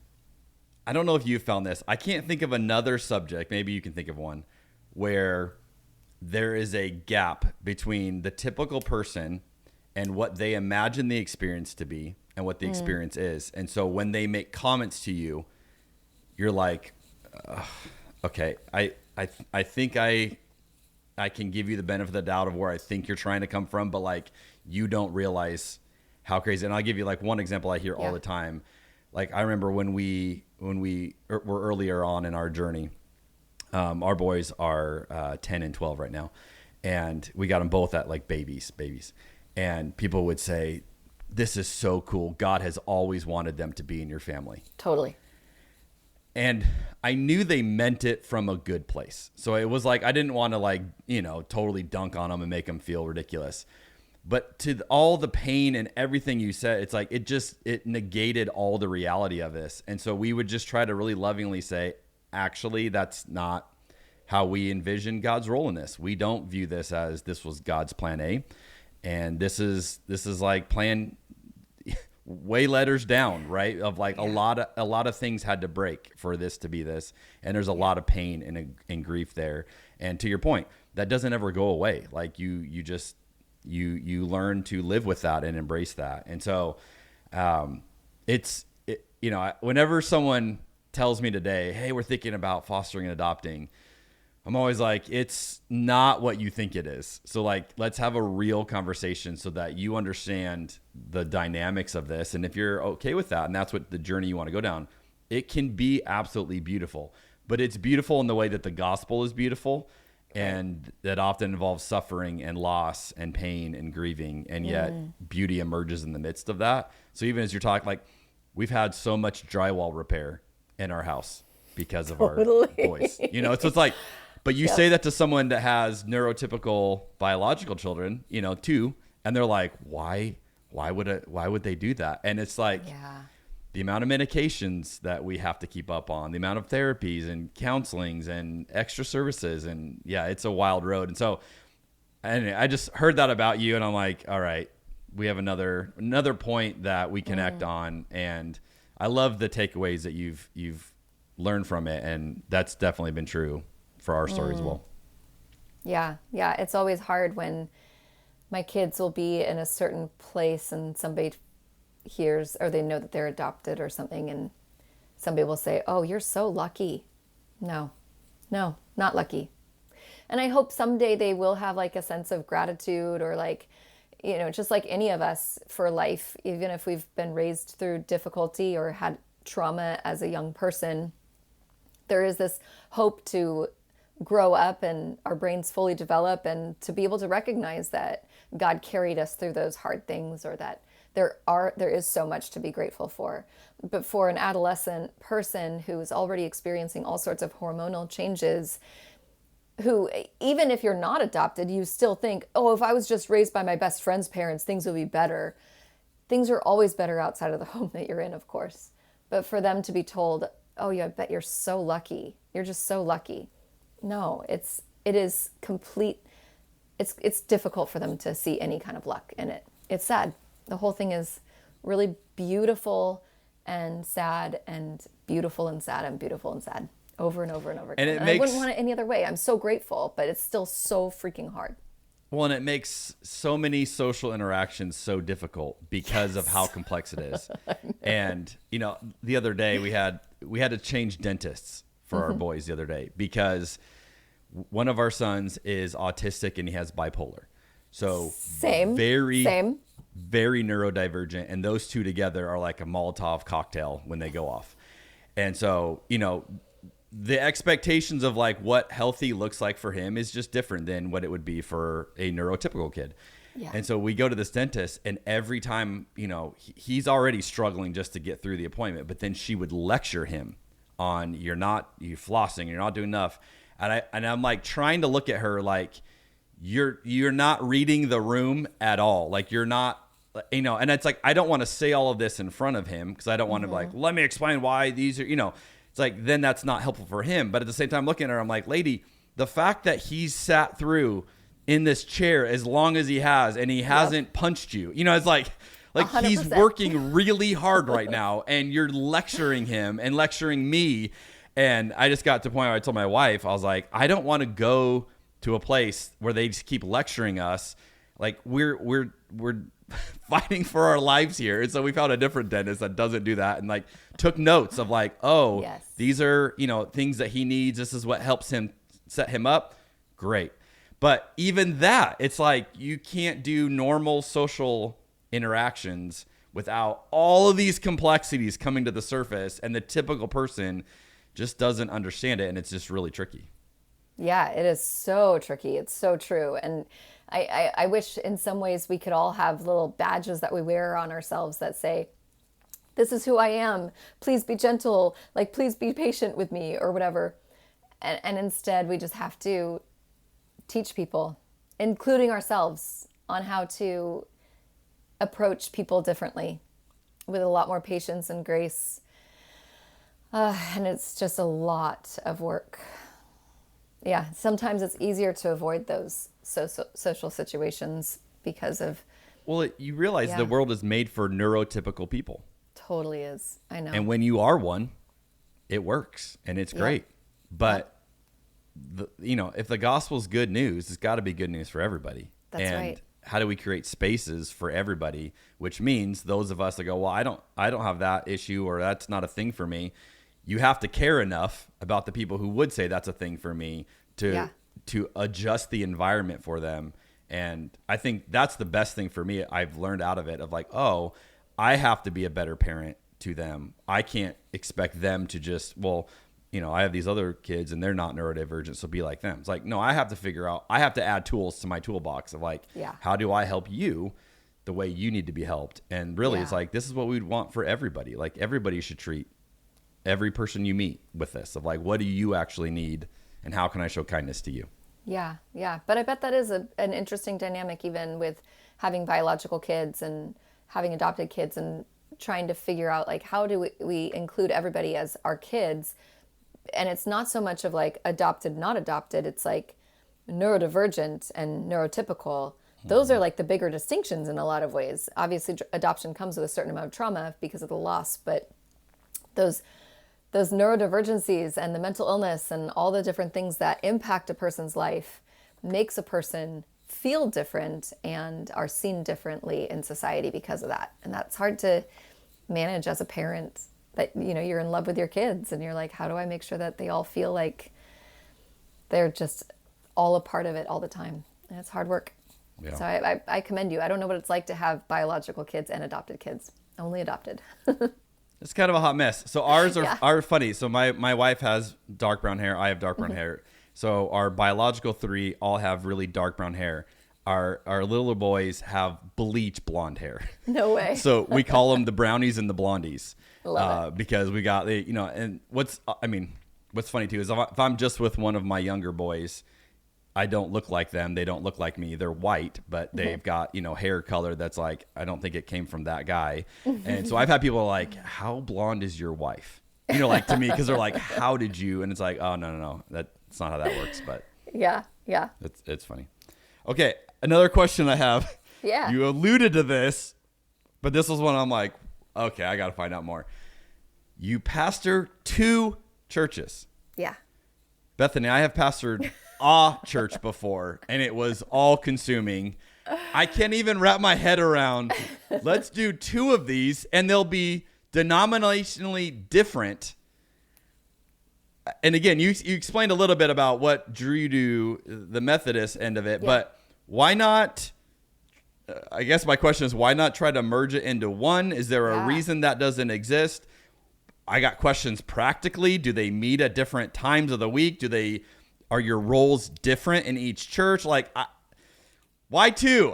[SPEAKER 1] I don't know if you've found this. I can't think of another subject, maybe you can think of one, where there is a gap between the typical person and what they imagine the experience to be and what the experience is. And so when they make comments to you, you're like, okay, I think I can give you the benefit of the doubt of where I think you're trying to come from, but like, you don't realize how crazy. And I'll give you like one example I hear all the time. Like, I remember when we were earlier on in our journey, our boys are 10 and 12 right now. And we got them both at like babies. And people would say, this is so cool. God has always wanted them to be in your family.
[SPEAKER 21] Totally.
[SPEAKER 1] And I knew they meant it from a good place. So it was like, I didn't want to totally dunk on them and make them feel ridiculous. But to all the pain and everything you said, it's like, it negated all the reality of this. And so we would just try to really lovingly say, actually, that's not how we envision God's role in this. We don't view this as this was God's plan A. And this is like plan way letters down, right? Of like a lot of things had to break for this to be this. And there's a lot of pain and grief there. And to your point, that doesn't ever go away. Like you learn to live with that and embrace that. And so whenever someone tells me today, hey, we're thinking about fostering and adopting, I'm always like, it's not what you think it is. So like, let's have a real conversation so that you understand the dynamics of this. And if you're okay with that, and that's what the journey you want to go down, it can be absolutely beautiful, but it's beautiful in the way that the gospel is beautiful. And that often involves suffering and loss and pain and grieving. And yet beauty emerges in the midst of that. So even as you're talking, like, we've had so much drywall repair in our house because of our boys, so it's like, but you say that to someone that has neurotypical biological children, too. And they're like, why would they do that? And it's like, the amount of medications that we have to keep up on, the amount of therapies and counselings and extra services. And yeah, it's a wild road. And so, and I just heard that about you and I'm like, all right, we have another point that we connect on. And I love the takeaways that you've learned from it. And that's definitely been true for our story as well.
[SPEAKER 21] Yeah. Yeah. It's always hard when my kids will be in a certain place and somebody hears, or they know that they're adopted or something, and somebody will say, "Oh, you're so lucky." No, not lucky. And I hope someday they will have like a sense of gratitude, or like, you know, just like any of us for life, even if we've been raised through difficulty or had trauma as a young person, there is this hope to grow up and our brains fully develop and to be able to recognize that God carried us through those hard things, or that there is so much to be grateful for. But for an adolescent person who is already experiencing all sorts of hormonal changes, who, even if you're not adopted, you still think, oh, if I was just raised by my best friend's parents, things would be better. Things are always better outside of the home that you're in, of course. But for them to be told, oh, yeah, I bet you're so lucky. You're just so lucky. No, it is complete. It's difficult for them to see any kind of luck in it. It's sad. The whole thing is really beautiful and sad, and beautiful and sad and beautiful and sad, over and over and over again. And I wouldn't want it any other way. I'm so grateful, but it's still so freaking hard.
[SPEAKER 1] Well, and it makes so many social interactions so difficult because of how complex it is. And, you know, the other day we had to change dentists for our boys the other day because one of our sons is autistic and he has bipolar. So very neurodivergent, and those two together are like a Molotov cocktail when they go off. And so, you know, the expectations of like what healthy looks like for him is just different than what it would be for a neurotypical kid. Yeah. And so we go to this dentist, and every time, you know, he's already struggling just to get through the appointment, but then she would lecture him on you're flossing, you're not doing enough. And I'm like trying to look at her like you're not reading the room at all. Like you're not, you know, and it's like, I don't want to say all of this in front of him because I don't want to be like, let me explain why these are, you know, it's like, then that's not helpful for him. But at the same time, looking at her, I'm like, lady, the fact that he's sat through in this chair as long as he has, and he hasn't punched you, you know, it's like 100%. He's working really hard right now, and you're lecturing him and lecturing me. And I just got to the point where I told my wife, I was like, I don't want to go to a place where they just keep lecturing us. Like we're fighting for our lives here. And so we found a different dentist that doesn't do that, and like took notes of like, oh, yes, these are, you know, things that he needs. This is what helps him set him up. Great. But even that, it's like you can't do normal social interactions without all of these complexities coming to the surface, and the typical person just doesn't understand it, and it's just really tricky.
[SPEAKER 21] Yeah, it is so tricky. It's so true. And I wish in some ways we could all have little badges that we wear on ourselves that say, this is who I am. Please be gentle. Like, please be patient with me, or whatever. And instead we just have to teach people, including ourselves, on how to approach people differently with a lot more patience and grace. And it's just a lot of work. Yeah, sometimes it's easier to avoid those social situations because of...
[SPEAKER 1] Well, you realize the world is made for neurotypical people.
[SPEAKER 21] Totally is. I know.
[SPEAKER 1] And when you are one, it works and it's great. But, you know, if the gospel's good news, it's got to be good news for everybody.
[SPEAKER 21] That's right.
[SPEAKER 1] How do we create spaces for everybody? Which means those of us that go, well, I don't have that issue, or that's not a thing for me. You have to care enough about the people who would say that's a thing for me to adjust the environment for them. And I think that's the best thing for me I've learned out of it, of like, oh, I have to be a better parent to them. I can't expect them to just, well, you know, I have these other kids and they're not neurodivergent, so be like them. It's like, no, I have to figure out, I have to add tools to my toolbox of like, how do I help you the way you need to be helped? And really it's like, this is what we'd want for everybody. Like everybody should treat every person you meet with this, of like, what do you actually need and how can I show kindness to you?
[SPEAKER 21] Yeah. But I bet that is an interesting dynamic, even with having biological kids and having adopted kids, and trying to figure out like how do we include everybody as our kids. And it's not so much of like adopted, not adopted. It's like neurodivergent and neurotypical. Those are like the bigger distinctions in a lot of ways. Obviously, adoption comes with a certain amount of trauma because of the loss, but those neurodivergencies and the mental illness and all the different things that impact a person's life makes a person feel different and are seen differently in society because of that. And that's hard to manage as a parent, that, you know, you're in love with your kids and you're like, how do I make sure that they all feel like they're just all a part of it all the time? And it's hard work. Yeah. So I commend you. I don't know what it's like to have biological kids and adopted kids. Only adopted.
[SPEAKER 1] It's kind of a hot mess. So ours are funny. So my wife has dark brown hair. I have dark brown hair. So our biological 3 all have really dark brown hair. Our little boys have bleach blonde hair.
[SPEAKER 21] No way.
[SPEAKER 1] So we call them the brownies and the blondies.
[SPEAKER 21] Love it.
[SPEAKER 1] Because we got, you know, and what's funny too is if I'm just with one of my younger boys, I don't look like them. They don't look like me. They're white, but they've got, you know, hair color that's like, I don't think it came from that guy. And so I've had people like, how blonde is your wife? You know, like to me, because they're like, how did you? And it's like, oh, no. That's not how that works. But
[SPEAKER 21] yeah.
[SPEAKER 1] It's funny. Okay. Another question I have.
[SPEAKER 21] Yeah.
[SPEAKER 1] You alluded to this, but this was one I'm like, okay, I got to find out more. You pastor 2 churches.
[SPEAKER 21] Yeah.
[SPEAKER 1] Bethany, I have pastored a church before, and it was all consuming. I can't even wrap my head around, let's do 2 of these, and they'll be denominationally different. And again, you explained a little bit about what drew you to the Methodist end of it, but why not? I guess my question is, why not try to merge it into one? Is there a reason that doesn't exist? I got questions practically. Do they meet at different times of the week? Are your roles different in each church? Like, why 2?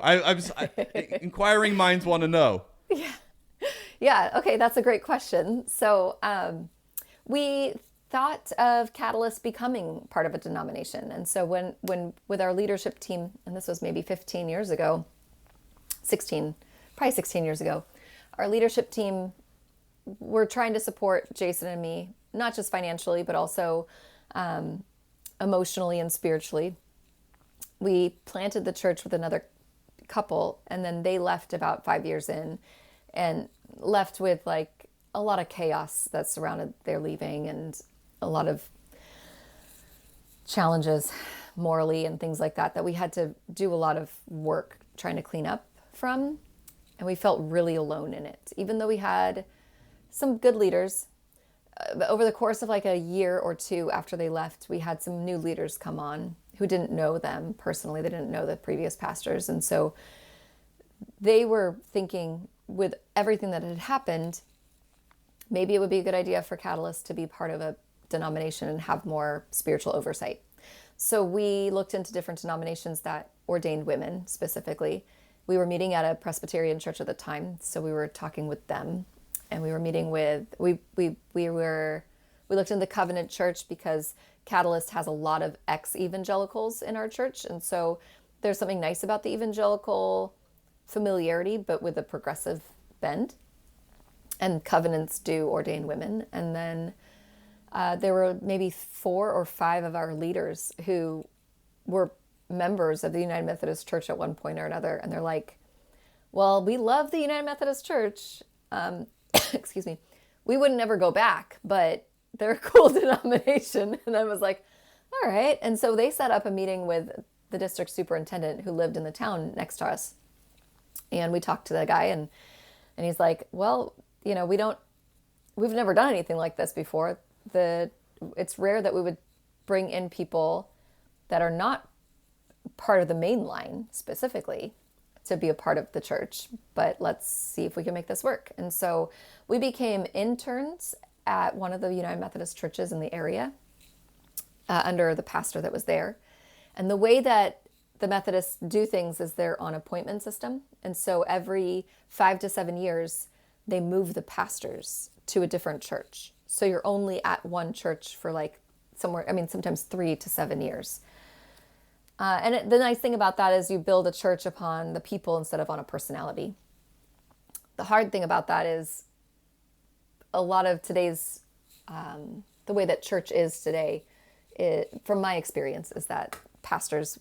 [SPEAKER 1] Inquiring minds want to know.
[SPEAKER 21] Yeah. Okay. That's a great question. So we thought of Catalyst becoming part of a denomination. And so when with our leadership team, and this was maybe 15 years ago, probably 16 years ago, our leadership team were trying to support Jason and me, not just financially, but also emotionally and spiritually. We planted the church with another couple, and then they left about 5 years in, and left with like a lot of chaos that surrounded their leaving and a lot of challenges morally and things like that we had to do a lot of work trying to clean up from. And we felt really alone in it, even though we had some good leaders. Over the course of like a year or 2 after they left, we had some new leaders come on who didn't know them personally. They didn't know the previous pastors. And so they were thinking, with everything that had happened, maybe it would be a good idea for Catalyst to be part of a denomination and have more spiritual oversight. So we looked into different denominations that ordained women specifically. We were meeting at a Presbyterian church at the time, so we were talking with them. And we were meeting with, we looked into Covenant Church because Catalyst has a lot of ex-evangelicals in our church. And so there's something nice about the evangelical familiarity, but with a progressive bend. And covenants do ordain women. And then there were maybe 4 or 5 of our leaders who were members of the United Methodist Church at one point or another. And they're like, well, we love the United Methodist Church. Excuse me, we wouldn't ever go back, but they're a cool denomination. And I was like, all right. And so they set up a meeting with the district superintendent who lived in the town next to us. And we talked to the guy and he's like, well, you know, we've never done anything like this before. It's rare that we would bring in people that are not part of the main line specifically to be a part of the church, but let's see if we can make this work. And so we became interns at one of the United Methodist churches in the area under the pastor that was there. And the way that the Methodists do things is they're on appointment system. And so every 5 to 7 years, they move the pastors to a different church. So you're only at one church for like sometimes 3 to 7 years. The nice thing about that is you build a church upon the people instead of on a personality. The hard thing about that is a lot of today's, the way that church is today, from my experience, is that pastors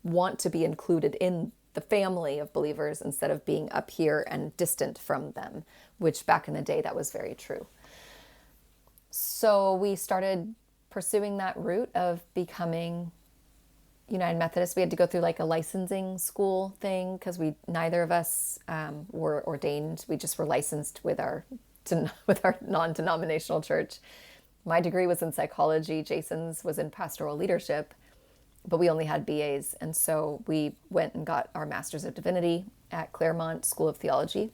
[SPEAKER 21] want to be included in the family of believers instead of being up here and distant from them, which back in the day, that was very true. So we started pursuing that route of becoming United Methodist. We had to go through like a licensing school thing because neither of us were ordained. We just were licensed with our non-denominational church. My degree was in psychology. Jason's was in pastoral leadership, but we only had BAs. And so we went and got our Master's of Divinity at Claremont School of Theology.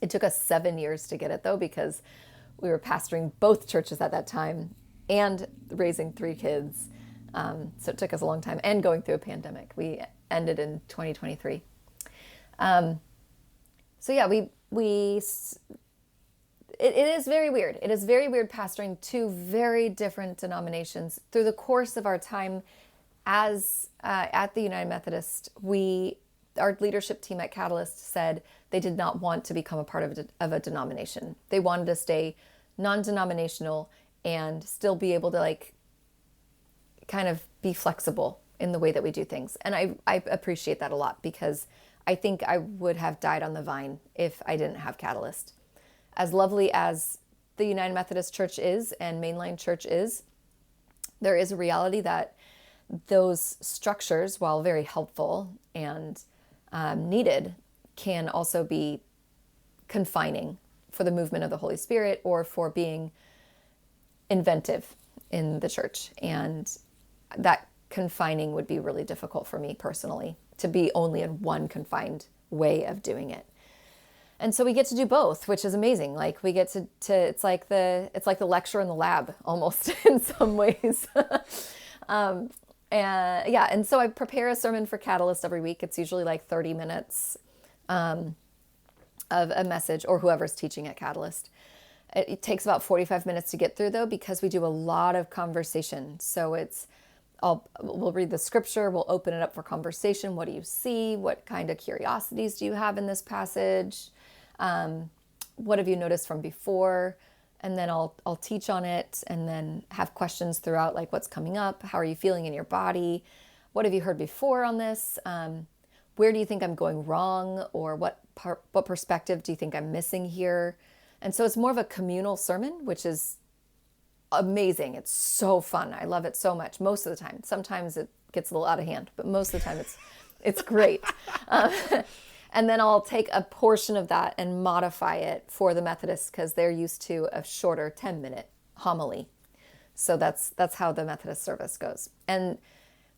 [SPEAKER 21] It took us 7 years to get it though, because we were pastoring both churches at that time and raising 3 kids. So it took us a long time and going through a pandemic. We ended in 2023. So yeah, it is very weird. It is very weird pastoring 2 very different denominations. Through the course of our time as at the United Methodist, our leadership team at Catalyst said they did not want to become a part of a denomination. They wanted to stay non-denominational and still be able to like kind of be flexible in the way that we do things. And I appreciate that a lot, because I think I would have died on the vine if I didn't have Catalyst. As lovely as the United Methodist Church is and mainline church is, there is a reality that those structures, while very helpful and needed, can also be confining for the movement of the Holy Spirit or for being inventive in the church. And that confining would be really difficult for me personally, to be only in one confined way of doing it. And so we get to do both, which is amazing. Like we get to it's like the lecture in the lab almost in some ways. And so I prepare a sermon for Catalyst every week. It's usually like 30 minutes of a message, or whoever's teaching at Catalyst. It takes about 45 minutes to get through though, because we do a lot of conversation. So we'll read the scripture, we'll open it up for conversation. What do you see? What kind of curiosities do you have in this passage? What have you noticed from before? And then I'll teach on it and then have questions throughout, like what's coming up? How are you feeling in your body? What have you heard before on this? Where do you think I'm going wrong? Or what perspective do you think I'm missing here? And so it's more of a communal sermon, which is amazing. It's so fun. I love it so much most of the time. Sometimes it gets a little out of hand, but most of the time it's great. And then I'll take a portion of that and modify it for the Methodists, because they're used to a shorter 10-minute homily. So that's how the Methodist service goes. And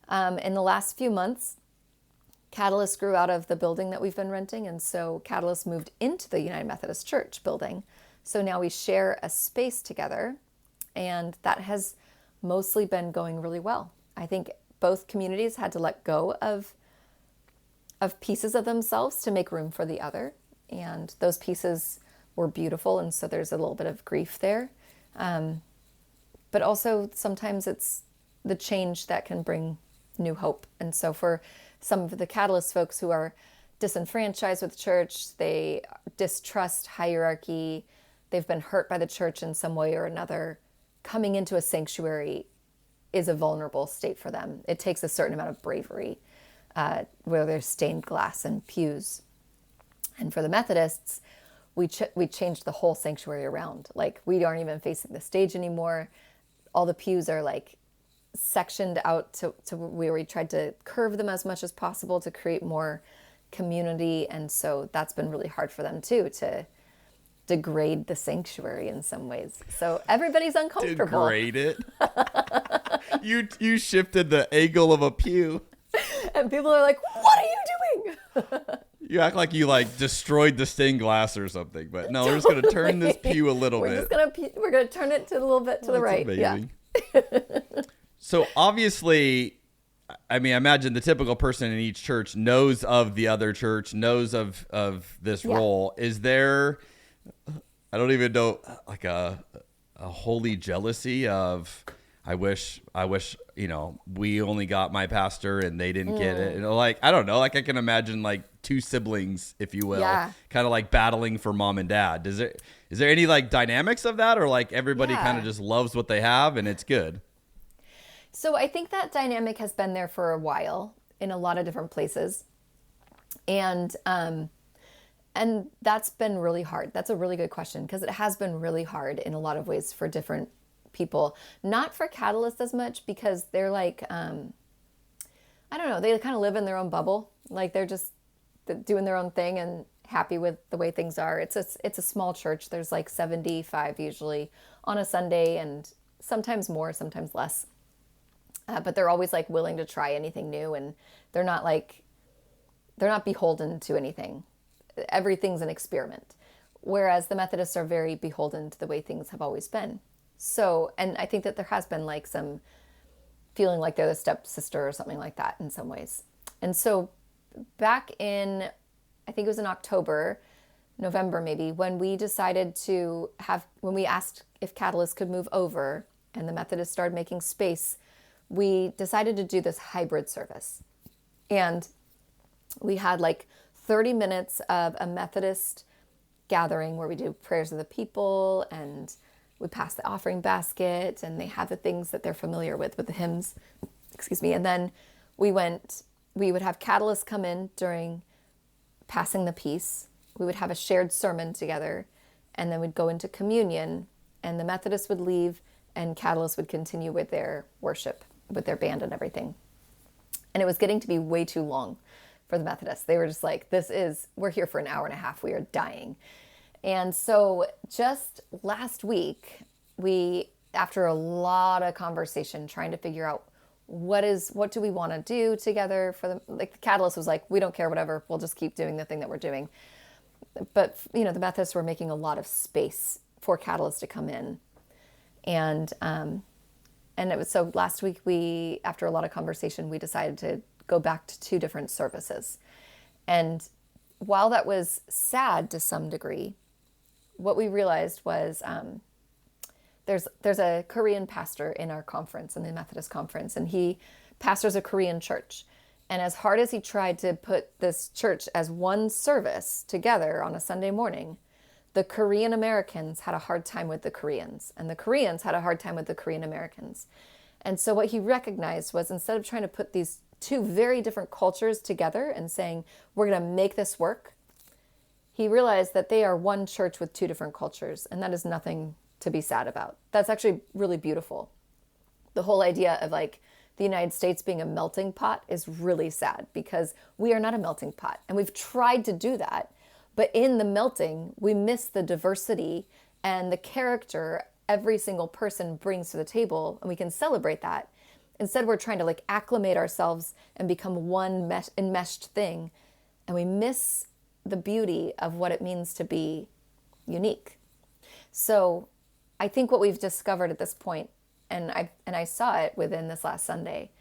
[SPEAKER 21] in the last few months, Catalyst grew out of the building that we've been renting. And so Catalyst moved into the United Methodist Church building. So now we share a space together, and that has mostly been going really well. I think both communities had to let go of pieces of themselves to make room for the other. And those pieces were beautiful. And so there's a little bit of grief there. But also sometimes it's the change that can bring new hope. And so for some of the Catalyst folks who are disenfranchised with church, they distrust hierarchy, they've been hurt by the church in some way or another, coming into a sanctuary is a vulnerable state for them. It takes a certain amount of bravery, where there's stained glass and pews. And for the Methodists, we changed the whole sanctuary around. Like we aren't even facing the stage anymore. All the pews are like sectioned out to where we tried to curve them as much as possible to create more community. And so that's been really hard for them too, to degrade the sanctuary in some ways. So everybody's uncomfortable.
[SPEAKER 1] Degrade it? You shifted the angle of a pew.
[SPEAKER 21] And people are like, what are you doing?
[SPEAKER 1] You act like you like destroyed the stained glass or something, but no, we're just going to turn this pew a little bit.
[SPEAKER 21] We're going to turn it to a little bit to the right.
[SPEAKER 1] Amazing. Yeah. So obviously, I mean, I imagine the typical person in each church knows of the other church, knows of this role. Is there, I don't even know, like a holy jealousy of, I wish, we only got my pastor and they didn't get it. Like, I don't know, like I can imagine like two siblings, if you will, kind of like battling for mom and dad. Is there any like dynamics of that, or like everybody kind of just loves what they have and it's good?
[SPEAKER 21] So I think that dynamic has been there for a while in a lot of different places. And that's been really hard. That's a really good question, because it has been really hard in a lot of ways for different people. Not for Catalyst as much, because they're like, I don't know, they kind of live in their own bubble. Like they're just doing their own thing and happy with the way things are. It's a small church. There's like 75 usually on a Sunday, and sometimes more, sometimes less. But they're always like willing to try anything new, and they're not beholden to anything. Everything's an experiment. Whereas the Methodists are very beholden to the way things have always been. So, and I think that there has been like some feeling like they're the stepsister or something like that in some ways. And so back in, I think it was in November maybe, when we decided when we asked if Catalyst could move over and the Methodists started making space, we decided to do this hybrid service. And we had like 30 minutes of a Methodist gathering where we do prayers of the people, and we pass the offering basket, and they have the things that they're familiar with the hymns, and then we would have Catalyst come in during passing the peace. We would have a shared sermon together, and then we'd go into communion, and the Methodists would leave and Catalyst would continue with their worship, with their band and everything. And it was getting to be way too long for the Methodists. They were just like, we're here for an hour and a half. We are dying. And so just last week, after a lot of conversation trying to figure out what do we want to do together the Catalyst was like, we don't care, whatever, we'll just keep doing the thing that we're doing. But, the Methodists were making a lot of space for Catalyst to come in. And it was, so last week after a lot of conversation, we decided to go back to 2 different services. And while that was sad to some degree, what we realized was there's a Korean pastor in our conference, in the Methodist conference, and he pastors a Korean church. And as hard as he tried to put this church as one service together on a Sunday morning, the Korean Americans had a hard time with the Koreans, and the Koreans had a hard time with the Korean Americans. And so what he recognized was, instead of trying to put these 2 very different cultures together and saying, we're going to make this work, he realized that they are one church with 2 different cultures, and that is nothing to be sad about. That's actually really beautiful. The whole idea of like the United States being a melting pot is really sad, because we are not a melting pot, and we've tried to do that. But in the melting, we miss the diversity and the character every single person brings to the table, and we can celebrate that. Instead, we're trying to like acclimate ourselves and become one enmeshed thing, and we miss the beauty of what it means to be unique. So I think what we've discovered at this point, and I saw it within this last Sunday,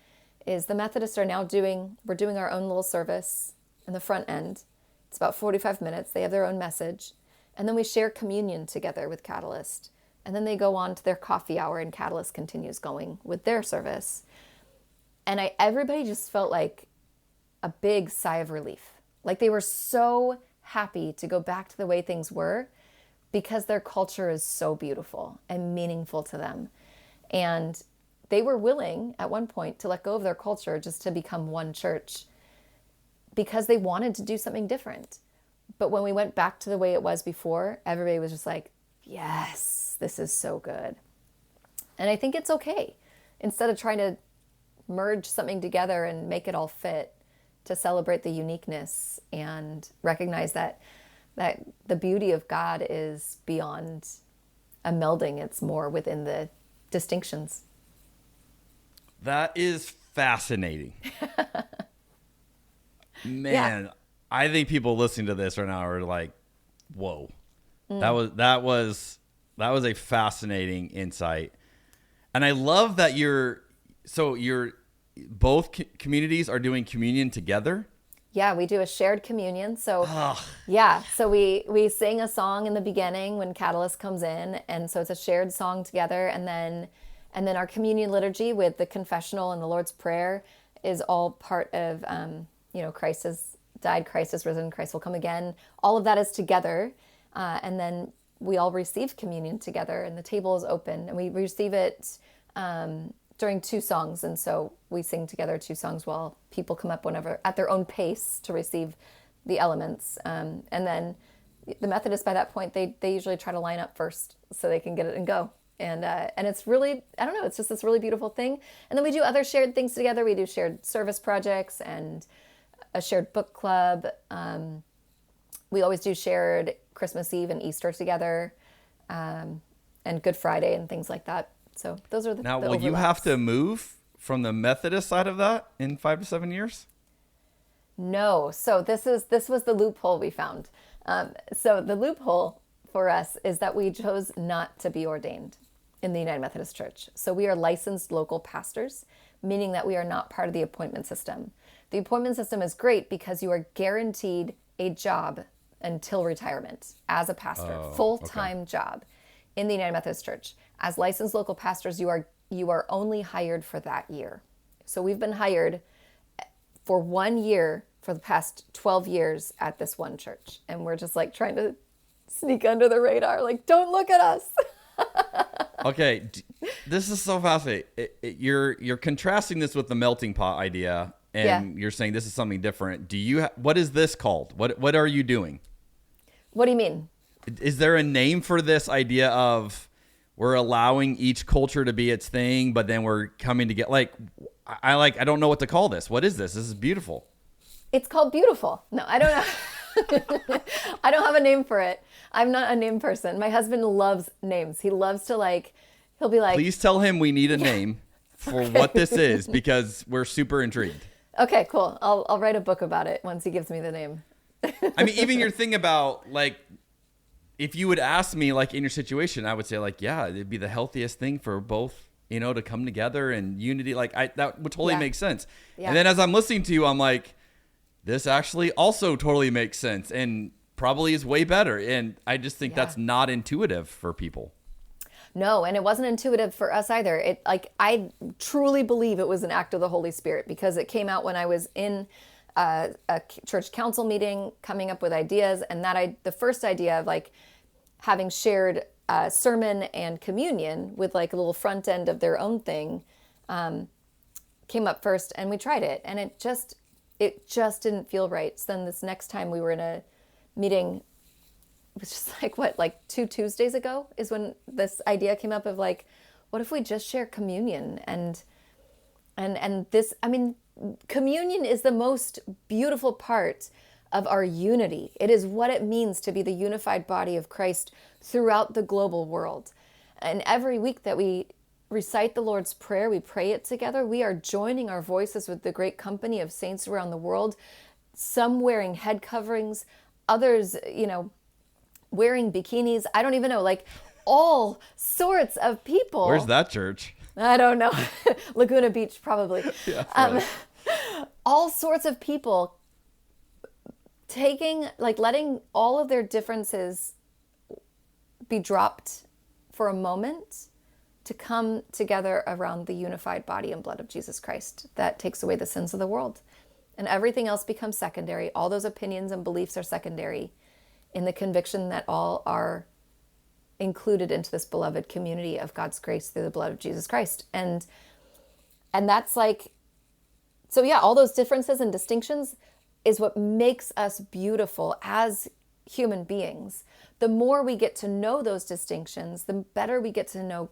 [SPEAKER 21] is the Methodists are now we're doing our own little service in the front end. It's about 45 minutes. They have their own message. And then we share communion together with Catalyst. And then they go on to their coffee hour, and Catalyst continues going with their service. And everybody just felt like a big sigh of relief. Like they were so happy to go back to the way things were, because their culture is so beautiful and meaningful to them. And they were willing at one point to let go of their culture just to become one church, because they wanted to do something different. But when we went back to the way it was before, everybody was just like, yes, this is so good. And I think it's okay, instead of trying to merge something together and make it all fit, to celebrate the uniqueness and recognize that the beauty of God is beyond a melding. It's more within the distinctions.
[SPEAKER 1] That is fascinating. Man, yeah. I think people listening to this right now are like, whoa. That was a fascinating insight. And I love that you're both communities are doing communion together.
[SPEAKER 21] Yeah, we do a shared communion. So so we sing a song in the beginning when Catalyst comes in, and so it's a shared song together, and then And then our communion liturgy with the confessional and the Lord's Prayer is all part of, Christ has died, Christ has risen, Christ will come again. All of that is together. And then we all receive communion together, and the table is open, and we receive it during 2 songs. And so we sing together 2 songs while people come up whenever at their own pace to receive the elements. And then the Methodists, by that point, they usually try to line up first so they can get it and go. And it's really, I don't know, it's just this really beautiful thing. And then we do other shared things together. We do shared service projects and a shared book club. We always do shared Christmas Eve and Easter together, and Good Friday and things like that. So those are the
[SPEAKER 1] Now,
[SPEAKER 21] the
[SPEAKER 1] will you
[SPEAKER 21] overlaps.
[SPEAKER 1] have to move from the Methodist side of that in 5 to 7 years?
[SPEAKER 21] No. So this was the loophole we found. So the loophole for us is that we chose not to be ordained in the United Methodist Church. So we are licensed local pastors, meaning that we are not part of the appointment system. The appointment system is great because you are guaranteed a job until retirement as a pastor, full-time job in the United Methodist Church. As licensed local pastors, you are only hired for that year. So we've been hired for 1 year for the past 12 years at this one church. And we're just like trying to sneak under the radar, like, don't look at us.
[SPEAKER 1] Okay, this is so fascinating. You're contrasting this with the melting pot idea, and you're saying this is something different. What is this called? What are you doing?
[SPEAKER 21] What do you mean?
[SPEAKER 1] Is there a name for this idea of we're allowing each culture to be its thing, but then we're coming to get I don't know what to call this. What is this? This is beautiful.
[SPEAKER 21] It's called beautiful. No, I don't know. I don't have a name for it. I'm not a name person. My husband loves names. He loves to he'll be like,
[SPEAKER 1] please tell him we need a name for what this is, because we're super intrigued.
[SPEAKER 21] Okay, cool. I'll write a book about it once he gives me the name.
[SPEAKER 1] I mean, even your thing about if you would ask me in your situation, I would say yeah, it'd be the healthiest thing for both, to come together and unity. That would totally make sense.
[SPEAKER 21] Yeah.
[SPEAKER 1] And then as I'm listening to you, I'm like, this actually also totally makes sense and probably is way better. And I just think that's not intuitive for people.
[SPEAKER 21] No, and it wasn't intuitive for us either. I truly believe it was an act of the Holy Spirit, because it came out when I was in a church council meeting, coming up with ideas, and the first idea of having shared sermon and communion with a little front end of their own thing came up first, and we tried it, and it just didn't feel right. So then this next time we were in a meeting, it was just 2 Tuesdays ago is when this idea came up of what if we just share communion and this, I mean, communion is the most beautiful part of our unity. It is what it means to be the unified body of Christ throughout the global world. And every week that we recite the Lord's Prayer, we pray it together, we are joining our voices with the great company of saints around the world, some wearing head coverings, others, wearing bikinis. I don't even know, all sorts of people.
[SPEAKER 1] Where's that church?
[SPEAKER 21] I don't know. Laguna Beach, probably.
[SPEAKER 1] Yeah, right.
[SPEAKER 21] All sorts of people letting all of their differences be dropped for a moment to come together around the unified body and blood of Jesus Christ that takes away the sins of the world. And everything else becomes secondary. All those opinions and beliefs are secondary in the conviction that all are included into this beloved community of God's grace through the blood of Jesus Christ. And that's all those differences and distinctions is what makes us beautiful as human beings. The more we get to know those distinctions, the better we get to know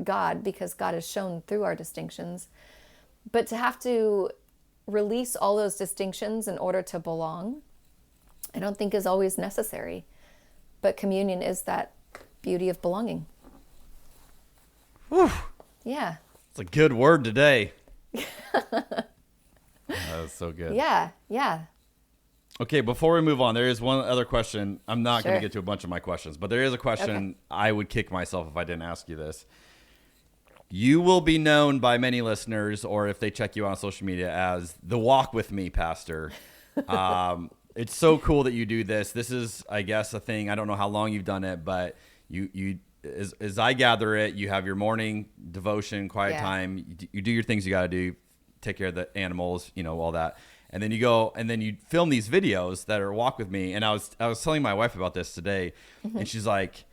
[SPEAKER 21] God, because God is shown through our distinctions. But to have to release all those distinctions in order to belong, I don't think is always necessary. But communion is that beauty of belonging.
[SPEAKER 1] Whew.
[SPEAKER 21] Yeah.
[SPEAKER 1] It's a good word today. That was so good.
[SPEAKER 21] Yeah.
[SPEAKER 1] Okay, before we move on, there is one other question. I'm not going
[SPEAKER 21] Sure.
[SPEAKER 1] to get to a bunch of my questions, but there is a question I would kick myself if I didn't ask you this. You will be known by many listeners, or if they check you out on social media, as the Walk With Me pastor. It's so cool that you do this. This is, I guess, a thing. I don't know how long you've done it, but you as I gather it, you have your morning devotion, quiet time. You do your things you got to do, take care of the animals, all that. And then you go and then you film these videos that are walk with me. And I was telling my wife about this today, and she's like,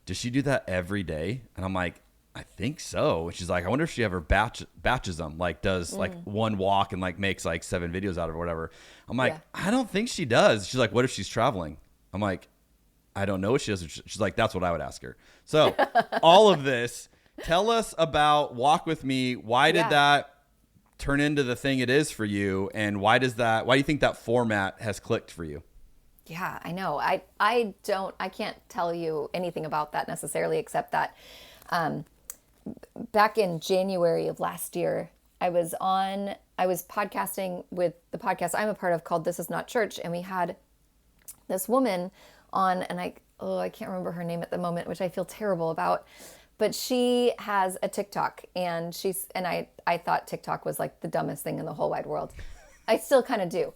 [SPEAKER 1] does she do that every day? And I'm like, I think so. And she's like, I wonder if she ever batches them, like does like one walk and like makes like 7 videos out of it or whatever. I'm like, I don't think she does. She's like, what if she's traveling? I'm like, I don't know what she does. She's like, that's what I would ask her. So all of this, tell us about Walk With Me. Why did that turn into the thing it is for you? And why do you think that format has clicked for you?
[SPEAKER 21] Yeah, I know. I can't tell you anything about that necessarily, except that back in January of last year, I was podcasting with the podcast I'm a part of called This Is Not Church. And we had this woman on, and I can't remember her name at the moment, which I feel terrible about, but she has a TikTok, and I thought TikTok was like the dumbest thing in the whole wide world. I still kind of do.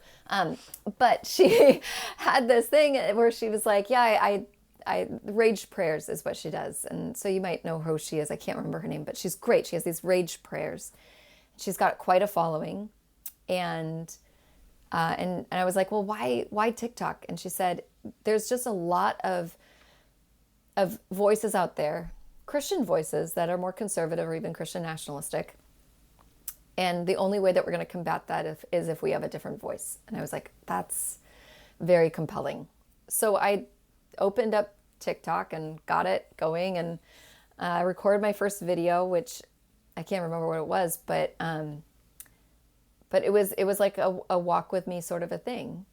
[SPEAKER 21] But she had this thing where she was like, I rage prayers is what she does. And so you might know who she is. I can't remember her name, but she's great. She has these rage prayers. She's got quite a following. And I was like, well, why TikTok? And she said, there's just a lot of voices out there, Christian voices that are more conservative or even Christian nationalistic. And the only way that we're going to combat that is if we have a different voice. And I was like, that's very compelling. So I opened up TikTok and got it going, and I recorded my first video, which I can't remember what it was, but it was like a walk with me sort of a thing.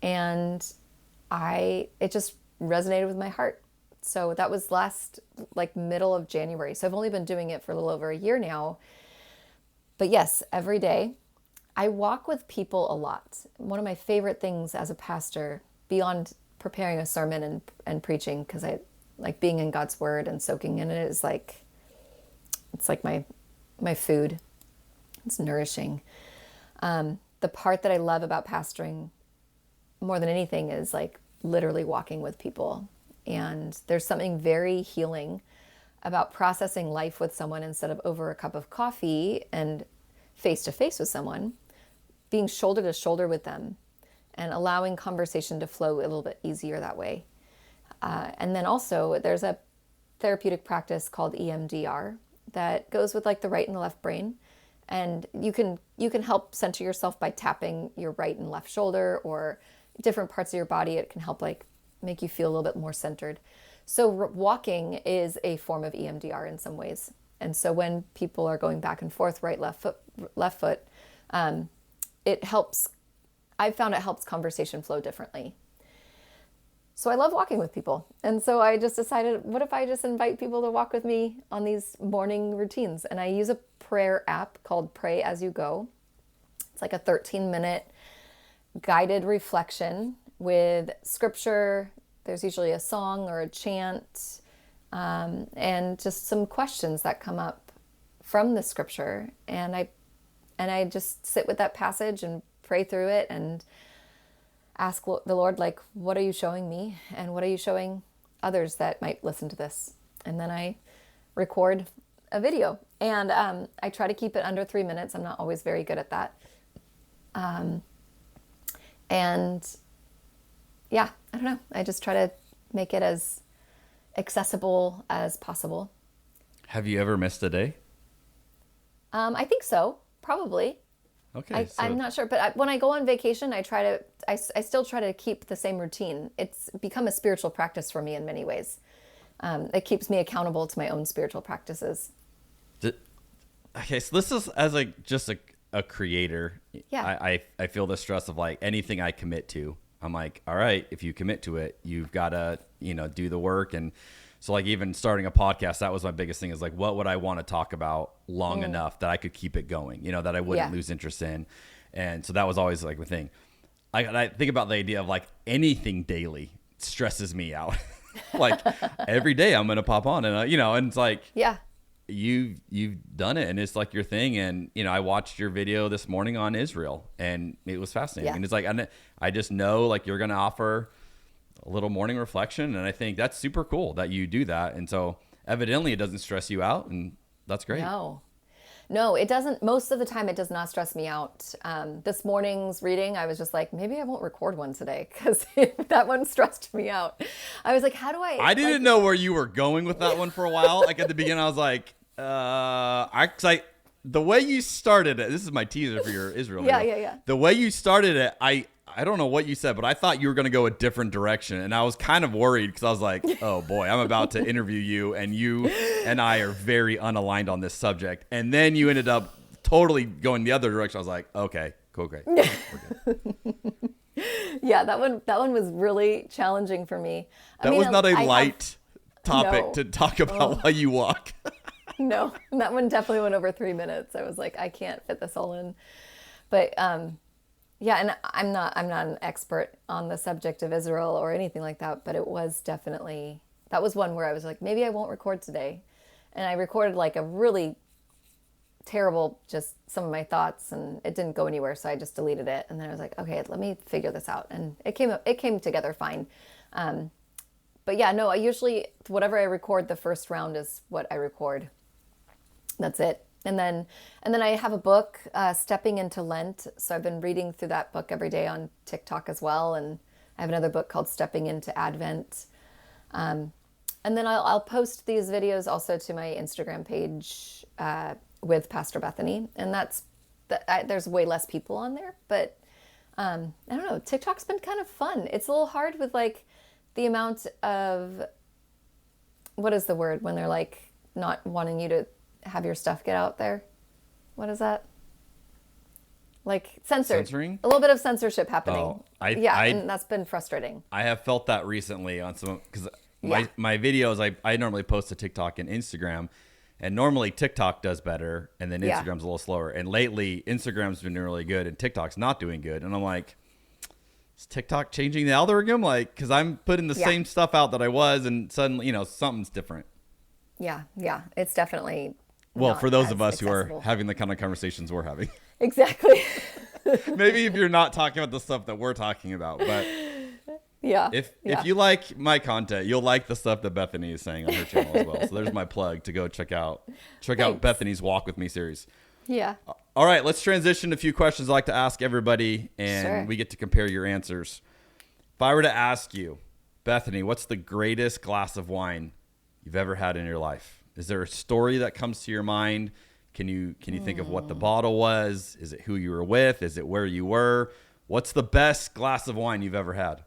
[SPEAKER 21] And it just resonated with my heart. So that was middle of January. So I've only been doing it for a little over a year now. But yes, every day I walk with people a lot. One of my favorite things as a pastor, beyond preparing a sermon and preaching, because I like being in God's word and soaking in it, it's like my food. It's nourishing. The part that I love about pastoring more than anything is like literally walking with people. And there's something very healing about processing life with someone instead of over a cup of coffee and face to face with someone, being shoulder to shoulder with them and allowing conversation to flow a little bit easier that way. And then also there's a therapeutic practice called EMDR that goes with like the right and the left brain. And you can help center yourself by tapping your right and left shoulder or different parts of your body. It can help like make you feel a little bit more centered. So walking is a form of EMDR in some ways. And so when people are going back and forth, right, left foot, it helps. I've found it helps conversation flow differently. So I love walking with people. And so I just decided, what if I just invite people to walk with me on these morning routines? And I use a prayer app called Pray As You Go. It's like a 13-minute guided reflection with scripture. There's usually a song or a chant, and just some questions that come up from the scripture. And I just sit with that passage and pray through it and ask the Lord, like, what are you showing me? And what are you showing others that might listen to this? And then I record a video. And I try to keep it under 3 minutes. I'm not always very good at that. And yeah, I don't know. I just try to make it as accessible as possible.
[SPEAKER 1] Have you ever missed a day?
[SPEAKER 21] I think so, probably.
[SPEAKER 1] Okay.
[SPEAKER 21] I'm not sure, but when I go on vacation, I still try to keep the same routine. It's become a spiritual practice for me in many ways. It keeps me accountable to my own spiritual practices.
[SPEAKER 1] Okay, so this is as just a creator.
[SPEAKER 21] Yeah.
[SPEAKER 1] I feel the stress of like anything I commit to. I'm like, all right, if you commit to it, you've got to, do the work. And so like even starting a podcast, that was my biggest thing is like, what would I want to talk about long enough that I could keep it going, that I wouldn't lose interest in. And so that was always like my thing. I think about the idea of like anything daily stresses me out. Like every day I'm going to pop on and, and it's like, you've done it and it's like your thing. And, I watched your video this morning on Israel and it was fascinating. And it's like, I just know like you're going to offer little morning reflection. And I think that's super cool that you do that. And so evidently it doesn't stress you out, and that's great.
[SPEAKER 21] No, it doesn't. Most of the time, it does not stress me out. This morning's reading, I was just like, maybe I won't record one today because that one stressed me out. I was like, how do I?
[SPEAKER 1] I didn't know where you were going with that one for a while. Like at the beginning, I was like, the way you started it. This is my teaser for your Israel.
[SPEAKER 21] Yeah.
[SPEAKER 1] The way you started it, I don't know what you said, but I thought you were going to go a different direction. And I was kind of worried because I was like, oh boy, I'm about to interview you, and you and I are very unaligned on this subject. And then you ended up totally going the other direction. I was like, okay, cool, great. We're good.
[SPEAKER 21] Yeah, that one was really challenging for me.
[SPEAKER 1] That was not a light topic to talk about while you walk.
[SPEAKER 21] No, that one definitely went over 3 minutes. I was like, I can't fit this all in. But yeah, and I'm not an expert on the subject of Israel or anything like that, but it was definitely, that was one where I was like, maybe I won't record today. And I recorded like a really terrible, just some of my thoughts, and it didn't go anywhere, so I just deleted it. And then I was like, okay, let me figure this out. And it came together fine. But yeah, no, I usually, whatever I record the first round is what I record. That's it. And then I have a book, Stepping into Lent. So I've been reading through that book every day on TikTok as well. And I have another book called Stepping into Advent. And then I'll post these videos also to my Instagram page with Pastor Bethany. And there's way less people on there. But I don't know, TikTok's been kind of fun. It's a little hard with like the amount of, what is the word when they're like not wanting you to have your stuff get out there. What is that? Like censoring? A little bit of censorship happening.
[SPEAKER 1] Oh,
[SPEAKER 21] and that's been frustrating.
[SPEAKER 1] I have felt that recently on some, because my videos, I normally post to TikTok and Instagram, and normally TikTok does better, and then Instagram's a little slower. And lately, Instagram's been really good, and TikTok's not doing good. And I'm like, is TikTok changing the algorithm? Like, because I'm putting the same stuff out that I was, and suddenly, something's different.
[SPEAKER 21] Yeah, it's definitely.
[SPEAKER 1] Well, for those of us
[SPEAKER 21] accessible.
[SPEAKER 1] who are having the kind of conversations we're having.
[SPEAKER 21] Exactly.
[SPEAKER 1] Maybe if you're not talking about the stuff that we're talking about, but if you like my content, you'll like the stuff that Bethany is saying on her channel as well. So there's my plug to go check out Bethany's Walk With Me series.
[SPEAKER 21] Yeah.
[SPEAKER 1] All right, let's transition to a few questions I like to ask everybody, and we get to compare your answers. If I were to ask you, Bethany, what's the greatest glass of wine you've ever had in your life? Is there a story that comes to your mind? Can you think of what the bottle was? Is it who you were with? Is it where you were? What's the best glass of wine you've ever had?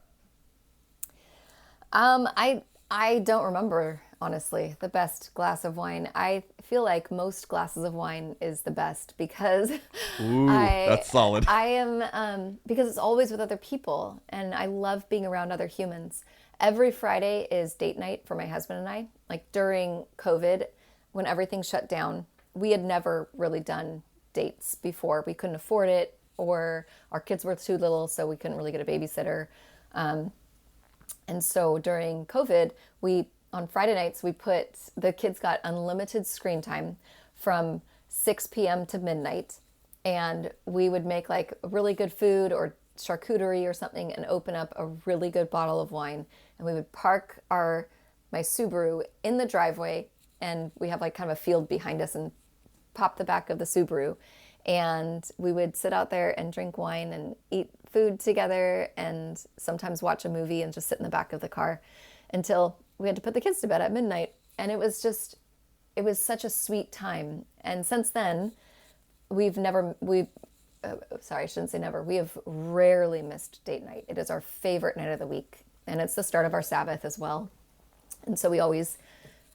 [SPEAKER 21] I don't remember, honestly, the best glass of wine. I feel like most glasses of wine is the best because
[SPEAKER 1] that's solid.
[SPEAKER 21] I am because it's always with other people, and I love being around other humans. Every Friday is date night for my husband and I. Like during COVID, when everything shut down, we had never really done dates before. We couldn't afford it, or our kids were too little, so we couldn't really get a babysitter. And so during COVID, on Friday nights, the kids got unlimited screen time from 6 p.m. to midnight. And we would make like really good food or charcuterie or something and open up a really good bottle of wine. And we would park my Subaru in the driveway, and we have like kind of a field behind us, and pop the back of the Subaru. And we would sit out there and drink wine and eat food together, and sometimes watch a movie and just sit in the back of the car until we had to put the kids to bed at midnight. And it was such a sweet time. And since then, we have rarely missed date night. It is our favorite night of the week, and it's the start of our Sabbath as well. And so we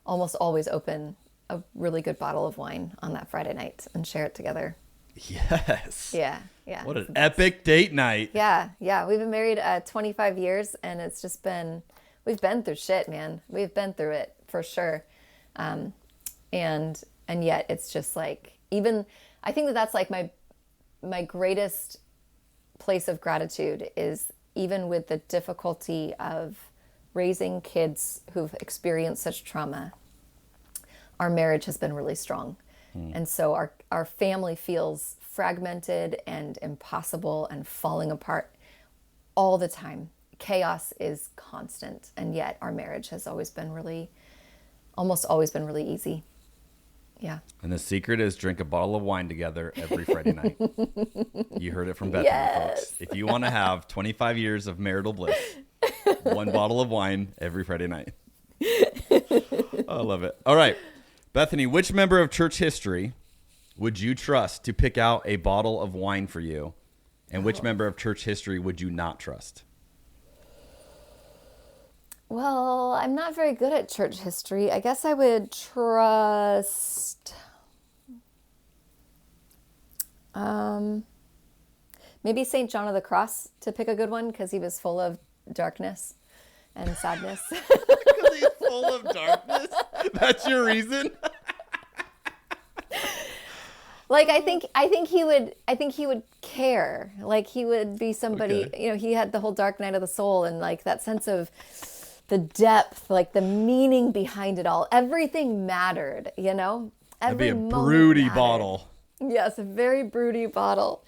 [SPEAKER 21] almost always open a really good bottle of wine on that Friday night and share it together.
[SPEAKER 1] Yes.
[SPEAKER 21] Yeah.
[SPEAKER 1] What an epic date night.
[SPEAKER 21] Yeah. We've been married 25 years, and it's just we've been through shit, man. We've been through it for sure. And yet it's just like, I think that's like my greatest place of gratitude is even with the difficulty of raising kids who've experienced such trauma, our marriage has been really strong. And so our family feels fragmented and impossible and falling apart all the time. chaos is constant, and yet our marriage has almost always been really easy. Yeah.
[SPEAKER 1] And the secret is drink a bottle of wine together every Friday night. You heard it from Bethany,
[SPEAKER 21] Yes.
[SPEAKER 1] folks. If you want to have 25 years of marital bliss, one bottle of wine every Friday night. I love it. All right. Bethany, which member of church history would you trust to pick out a bottle of wine for you? And which member of church history would you not trust?
[SPEAKER 21] Well, I'm not very good at church history. I guess I would trust maybe St. John of the Cross to pick a good one, because he was full of darkness and sadness.
[SPEAKER 1] Because he's full of darkness? That's your reason?
[SPEAKER 21] Like, I think he would care. Like, he would be somebody,
[SPEAKER 1] Okay.
[SPEAKER 21] He had the whole dark night of the soul, and like that sense of the depth, like the meaning behind it all. Everything mattered,
[SPEAKER 1] That'd be a
[SPEAKER 21] moment
[SPEAKER 1] broody
[SPEAKER 21] mattered.
[SPEAKER 1] bottle.
[SPEAKER 21] Yes, a very broody bottle.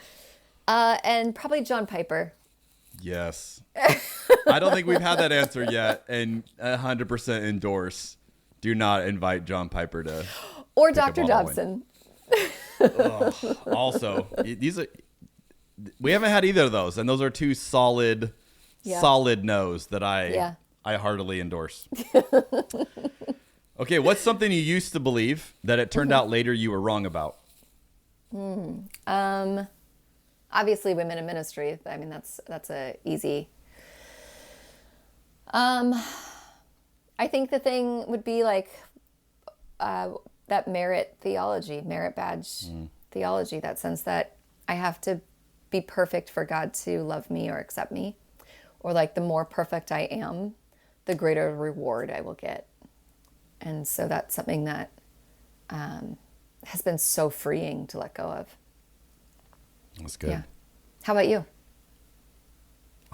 [SPEAKER 21] And probably John Piper.
[SPEAKER 1] Yes. I don't think we've had that answer yet, and 100% endorse. Do not invite John Piper to
[SPEAKER 21] Or
[SPEAKER 1] pick a
[SPEAKER 21] Dr.
[SPEAKER 1] bottle of wine.
[SPEAKER 21] Dobson.
[SPEAKER 1] Also, we haven't had either of those, and those are two solid no's that I heartily endorse. Okay, what's something you used to believe that it turned out later you were wrong about?
[SPEAKER 21] Obviously, women in ministry. I mean, that's a easy. I think the thing would be like that merit theology, merit badge theology. That sense that I have to be perfect for God to love me or accept me, or like the more perfect I am, the greater reward I will get. And so that's something that has been so freeing to let go of.
[SPEAKER 1] That's good.
[SPEAKER 21] Yeah. How about you?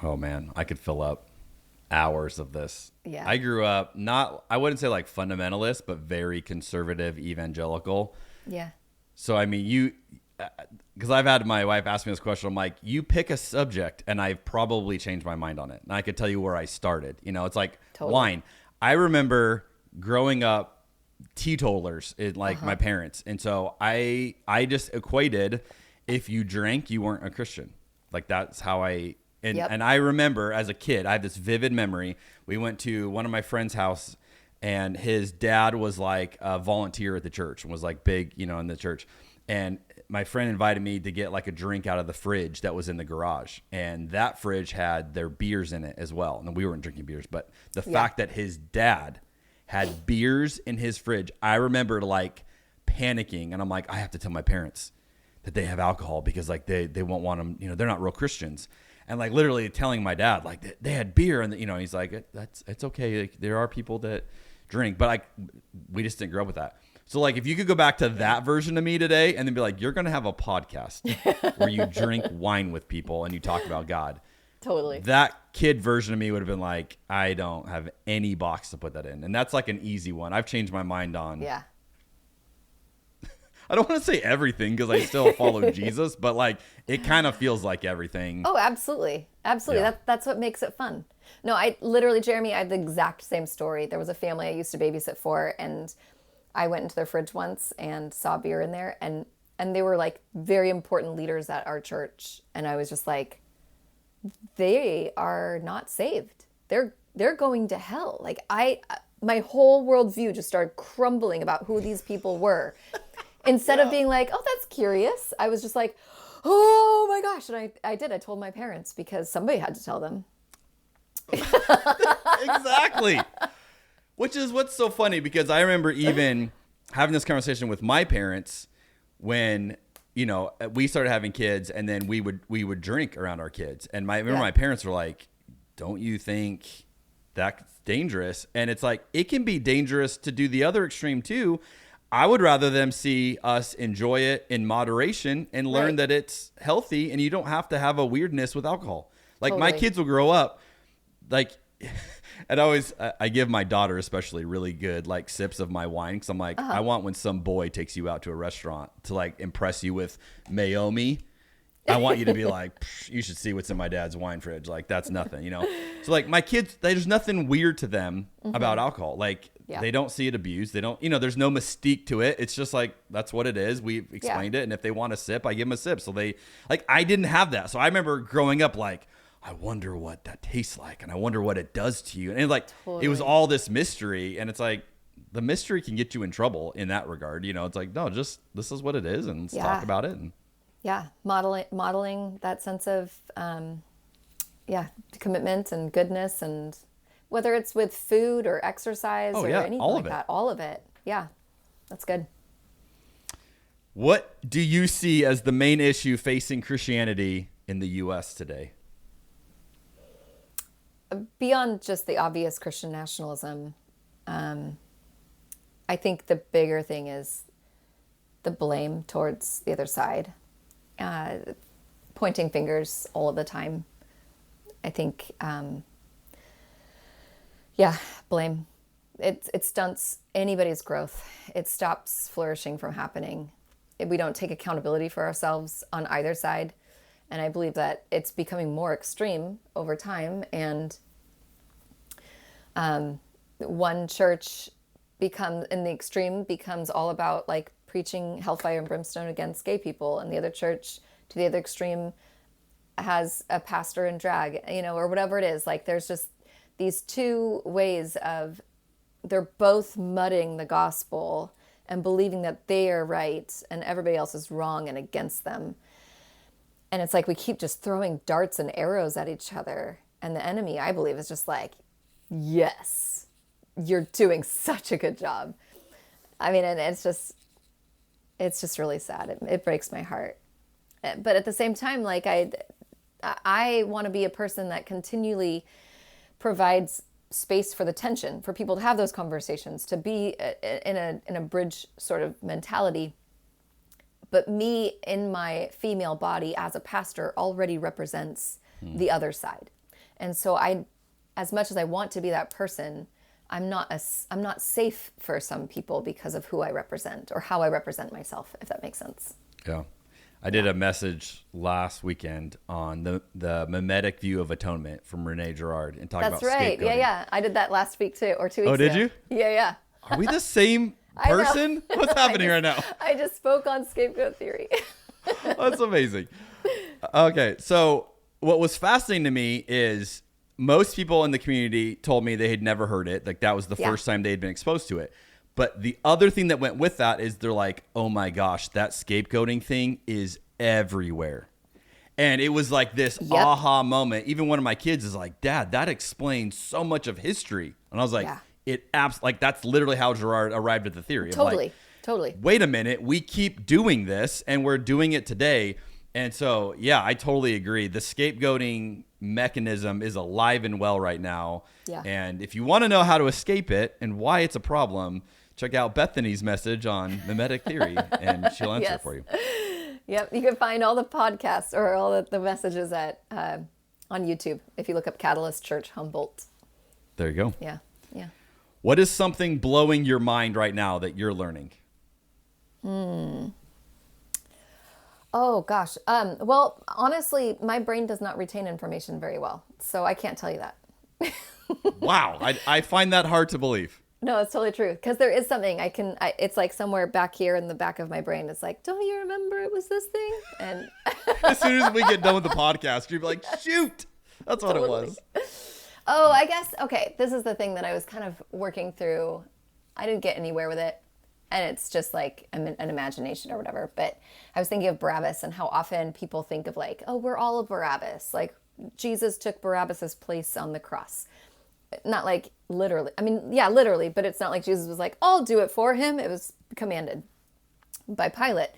[SPEAKER 1] Oh man, I could fill up hours of this.
[SPEAKER 21] Yeah.
[SPEAKER 1] I grew up I wouldn't say like fundamentalist, but very conservative evangelical.
[SPEAKER 21] Yeah.
[SPEAKER 1] So, I mean, because I've had my wife ask me this question, I'm like, you pick a subject and I've probably changed my mind on it. And I could tell you where I started. It's like wine. I remember growing up teetotalers, my parents. And so I just equated, if you drank, you weren't a Christian. Like that's how and I remember as a kid, I have this vivid memory. We went to one of my friend's house, and his dad was like a volunteer at the church and was like big, in the church. And my friend invited me to get like a drink out of the fridge that was in the garage. And that fridge had their beers in it as well. And we weren't drinking beers, but the fact that his dad had beers in his fridge, I remember like panicking. And I'm like, I have to tell my parents that they have alcohol, because like they won't want them, they're not real Christians. And like literally telling my dad, like they had beer, and he's like, it's okay. Like, there are people that drink, but we just didn't grow up with that. So like, if you could go back to that version of me today and then be like, you're going to have a podcast where you drink wine with people and you talk about God.
[SPEAKER 21] Totally.
[SPEAKER 1] That kid version of me would have been like, I don't have any box to put that in. And that's like an easy one. I've changed my mind on.
[SPEAKER 21] Yeah.
[SPEAKER 1] I don't want to say everything, because I still follow Jesus, but like it kind of feels like everything.
[SPEAKER 21] Oh, absolutely. Absolutely.
[SPEAKER 1] Yeah.
[SPEAKER 21] That's what makes it fun. No, I literally, Jeremy, I have the exact same story. There was a family I used to babysit for, and I went into their fridge once and saw beer in there, and they were like very important leaders at our church. And I was just like, they are not saved. They're going to hell. Like my whole worldview just started crumbling about who these people were. Instead of being like, oh, that's curious, I was just like, oh my gosh. And I told my parents, because somebody had to tell them.
[SPEAKER 1] Exactly. Which is what's so funny, because I remember even having this conversation with my parents when, we started having kids, and then we would drink around our kids. And I remember my parents were like, don't you think that's dangerous? And it's like, it can be dangerous to do the other extreme too. I would rather them see us enjoy it in moderation and learn that it's healthy, and you don't have to have a weirdness with alcohol. Like my kids will grow up like, and I give my daughter especially really good like sips of my wine, because I'm like, I want when some boy takes you out to a restaurant to like impress you with Mayomi, I want you to be like, you should see what's in my dad's wine fridge. Like, that's nothing, you know? So like my kids, there's nothing weird to them about alcohol. Like they don't see it abused. They don't, you know, there's no mystique to it. It's just like, that's what it is. We've explained it. And if they want a sip, I give them a sip. So they like, I didn't have that. So I remember growing up, like, I wonder what that tastes like. And I wonder what it does to you. And like, it was all this mystery. And it's like, the mystery can get you in trouble in that regard. You know, it's like, no, just, this is what it is. And let's talk about it. And
[SPEAKER 21] modeling that sense of, commitment and goodness, and whether it's with food or exercise or anything like that, all of it. Yeah, that's good.
[SPEAKER 1] What do you see as the main issue facing Christianity in the U.S. today?
[SPEAKER 21] Beyond just the obvious Christian nationalism, I think the bigger thing is the blame towards the other side, pointing fingers all of the time. I think, blame. It stunts anybody's growth. It stops flourishing from happening. We don't take accountability for ourselves on either side. And I believe that it's becoming more extreme over time. And one church in the extreme becomes all about like preaching hellfire and brimstone against gay people, and the other church to the other extreme has a pastor in drag, you know, or whatever it is. Like there's just these two ways of, they're both mudding the gospel and believing that they are right and everybody else is wrong and against them. And it's like we keep just throwing darts and arrows at each other. And the enemy, I believe, is just like, yes, you're doing such a good job. I mean, and it's just really sad. It breaks my heart. But at the same time, like I want to be a person that continually provides space for the tension, for people to have those conversations, to be in a bridge sort of mentality. But me in my female body as a pastor already represents the other side. And so as much as I want to be that person, I'm not safe for some people because of who I represent or how I represent myself, if that makes sense.
[SPEAKER 1] Yeah. I did a message last weekend on the mimetic view of atonement from Renee Girard and talking about scapegoating. That's right.
[SPEAKER 21] Yeah. I did that last week too, or 2 weeks ago.
[SPEAKER 1] Oh, did you?
[SPEAKER 21] Yeah.
[SPEAKER 1] Are we the same person? What's happening right now?
[SPEAKER 21] I just spoke on scapegoat theory.
[SPEAKER 1] That's amazing. Okay. So what was fascinating to me is most people in the community told me they had never heard it. Like that was the first time they had been exposed to it. But the other thing that went with that is they're like, oh my gosh, that scapegoating thing is everywhere. And it was like this aha moment. Even one of my kids is like, Dad, that explains so much of history. And I was like, that's literally how Girard arrived at the theory.
[SPEAKER 21] Totally.
[SPEAKER 1] Wait a minute, we keep doing this and we're doing it today. And so, yeah, I totally agree. The scapegoating mechanism is alive and well right now. Yeah. And if you want to know how to escape it and why it's a problem, check out Bethany's message on mimetic theory, and she'll answer it for you.
[SPEAKER 21] Yep. You can find all the podcasts or all the messages on YouTube if you look up Catalyst Church Humboldt.
[SPEAKER 1] There you go.
[SPEAKER 21] Yeah.
[SPEAKER 1] What is something blowing your mind right now that you're learning?
[SPEAKER 21] Oh, gosh. Well, honestly, my brain does not retain information very well, so I can't tell you that.
[SPEAKER 1] Wow. I find that hard to believe.
[SPEAKER 21] No, it's totally true. Because there is something it's like somewhere back here in the back of my brain. It's like, don't you remember it was this thing? And
[SPEAKER 1] as soon as we get done with the podcast, you'll be like, shoot, that's what it was.
[SPEAKER 21] Oh, I guess, okay. This is the thing that I was kind of working through. I didn't get anywhere with it. And it's just like an imagination or whatever. But I was thinking of Barabbas and how often people think of like, oh, we're all of Barabbas. Like Jesus took Barabbas's place on the cross. Not like literally. I mean, yeah, literally. But it's not like Jesus was like, I'll do it for him. It was commanded by Pilate.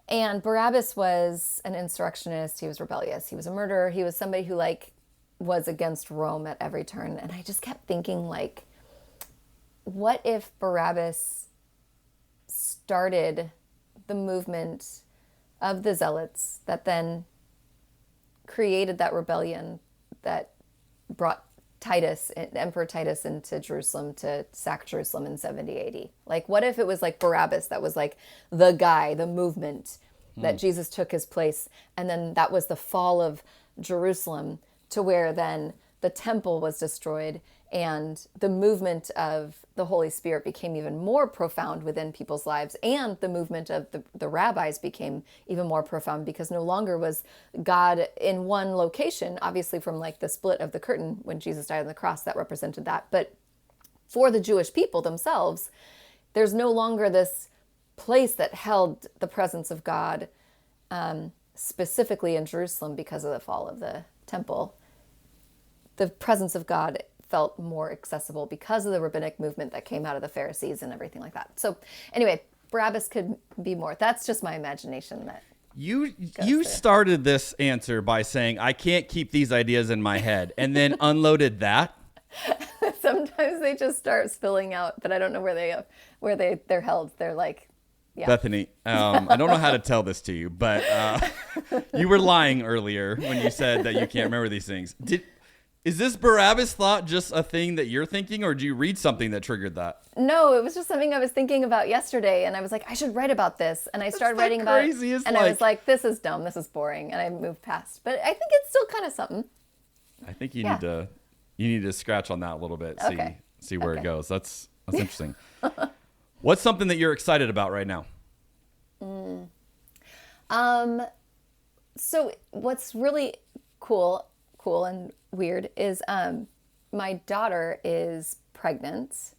[SPEAKER 21] And Barabbas was an insurrectionist. He was rebellious. He was a murderer. He was somebody who like was against Rome at every turn. And I just kept thinking like, what if Barabbas started the movement of the Zealots that then created that rebellion that brought Emperor Titus into Jerusalem to sack Jerusalem in 70 AD. Like, what if it was like Barabbas that was like the guy, the movement, that Jesus took his place. And then that was the fall of Jerusalem, to where then the temple was destroyed and the movement of the Holy Spirit became even more profound within people's lives. And the movement of the rabbis became even more profound, because no longer was God in one location, obviously from like the split of the curtain when Jesus died on the cross, that represented that. But for the Jewish people themselves, there's no longer this place that held the presence of God, specifically in Jerusalem because of the fall of the temple. The presence of God felt more accessible because of the rabbinic movement that came out of the Pharisees and everything like that. So anyway, Barabbas could be more. That's just my imagination. That
[SPEAKER 1] you started this answer by saying, I can't keep these ideas in my head, and then unloaded that.
[SPEAKER 21] Sometimes they just start spilling out, but I don't know where they're held. They're like, yeah.
[SPEAKER 1] Bethany, I don't know how to tell this to you, but you were lying earlier when you said that you can't remember these things. Is this Barabbas thought just a thing that you're thinking, or did you read something that triggered that?
[SPEAKER 21] No, it was just something I was thinking about yesterday, and I was like, I should write about this. And I started writing about it, and I was like, this is dumb, this is boring, and I moved past. But I think it's still kind of something.
[SPEAKER 1] I think you need to scratch on that a little bit, see where it goes. That's interesting. What's something that you're excited about right now?
[SPEAKER 21] So what's really cool and weird is my daughter is pregnant,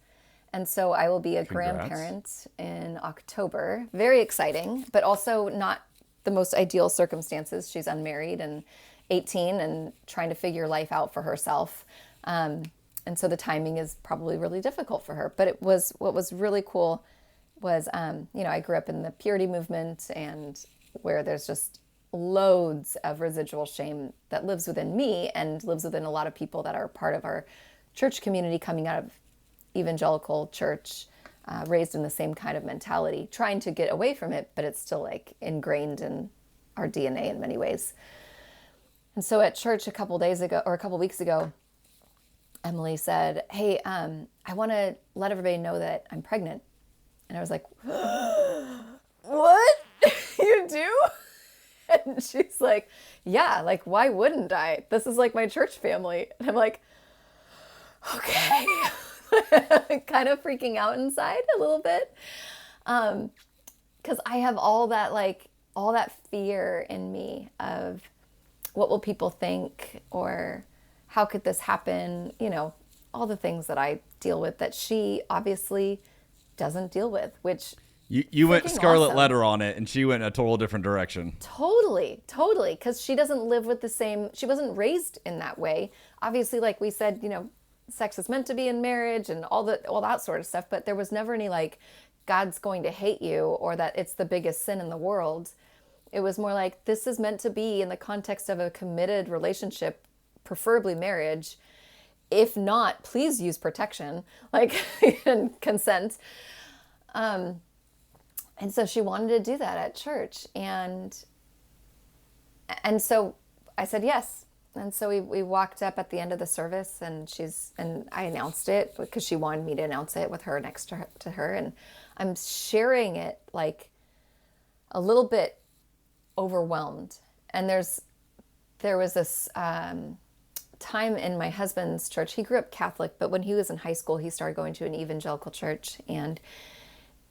[SPEAKER 21] and so I will be a grandparent in October. Very exciting, but also not the most ideal circumstances. She's unmarried and 18 and trying to figure life out for herself. And so the timing is probably really difficult for her. But what was really cool was, I grew up in the purity movement, and where there's just loads of residual shame that lives within me and lives within a lot of people that are part of our church community, coming out of evangelical church, raised in the same kind of mentality, trying to get away from it, but it's still like ingrained in our DNA in many ways. And so at church a couple weeks ago, Emily said, hey, I want to let everybody know that I'm pregnant. And I was like, what? You do? And she's like, yeah, like, why wouldn't I? This is like my church family. And I'm like, okay. Kind of freaking out inside a little bit. Because I have all that fear in me of what will people think, or how could this happen? All the things that I deal with that she obviously doesn't deal with, which
[SPEAKER 1] you went Scarlet Letter on it, and she went a total different direction.
[SPEAKER 21] Totally. Because she doesn't live with she wasn't raised in that way. Obviously, like we said, sex is meant to be in marriage and all that sort of stuff, but there was never any like, God's going to hate you, or that it's the biggest sin in the world. It was more like, this is meant to be in the context of a committed relationship, preferably marriage. If not, please use protection, and consent. And so she wanted to do that at church. And so I said yes. And so we walked up at the end of the service, and I announced it because she wanted me to announce it with her next to her. And I'm sharing it like a little bit overwhelmed. And there was this time in my husband's church. He grew up Catholic, but when he was in high school, he started going to an evangelical church. And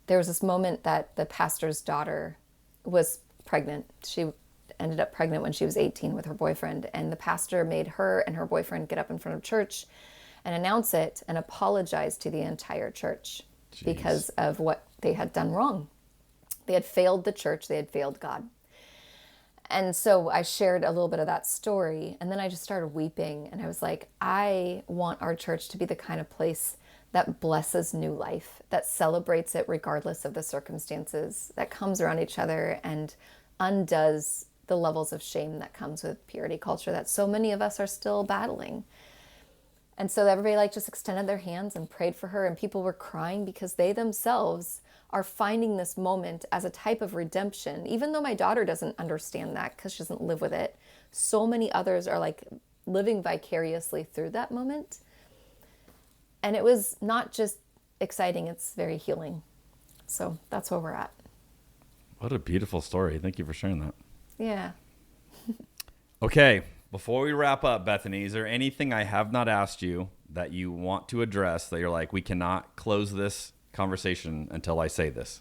[SPEAKER 21] there was this moment that the pastor's daughter was pregnant. She ended up pregnant when she was 18 with her boyfriend. And the pastor made her and her boyfriend get up in front of church and announce it and apologize to the entire church. Jeez. Because of what they had done wrong. They had failed the church. They had failed God. And so I shared a little bit of that story, and then I just started weeping, and I was like, I want our church to be the kind of place that blesses new life, that celebrates it regardless of the circumstances, that comes around each other and undoes the levels of shame that comes with purity culture that so many of us are still battling. And so everybody just extended their hands and prayed for her, and people were crying because they themselves are finding this moment as a type of redemption. Even though my daughter doesn't understand that because she doesn't live with it, so many others are living vicariously through that moment. And it was not just exciting, it's very healing. So that's where we're at.
[SPEAKER 1] What a beautiful story. Thank you for sharing that.
[SPEAKER 21] Yeah.
[SPEAKER 1] Okay. Before we wrap up, Bethany, is there anything I have not asked you that you want to address that you're like, we cannot close this conversation until I say this?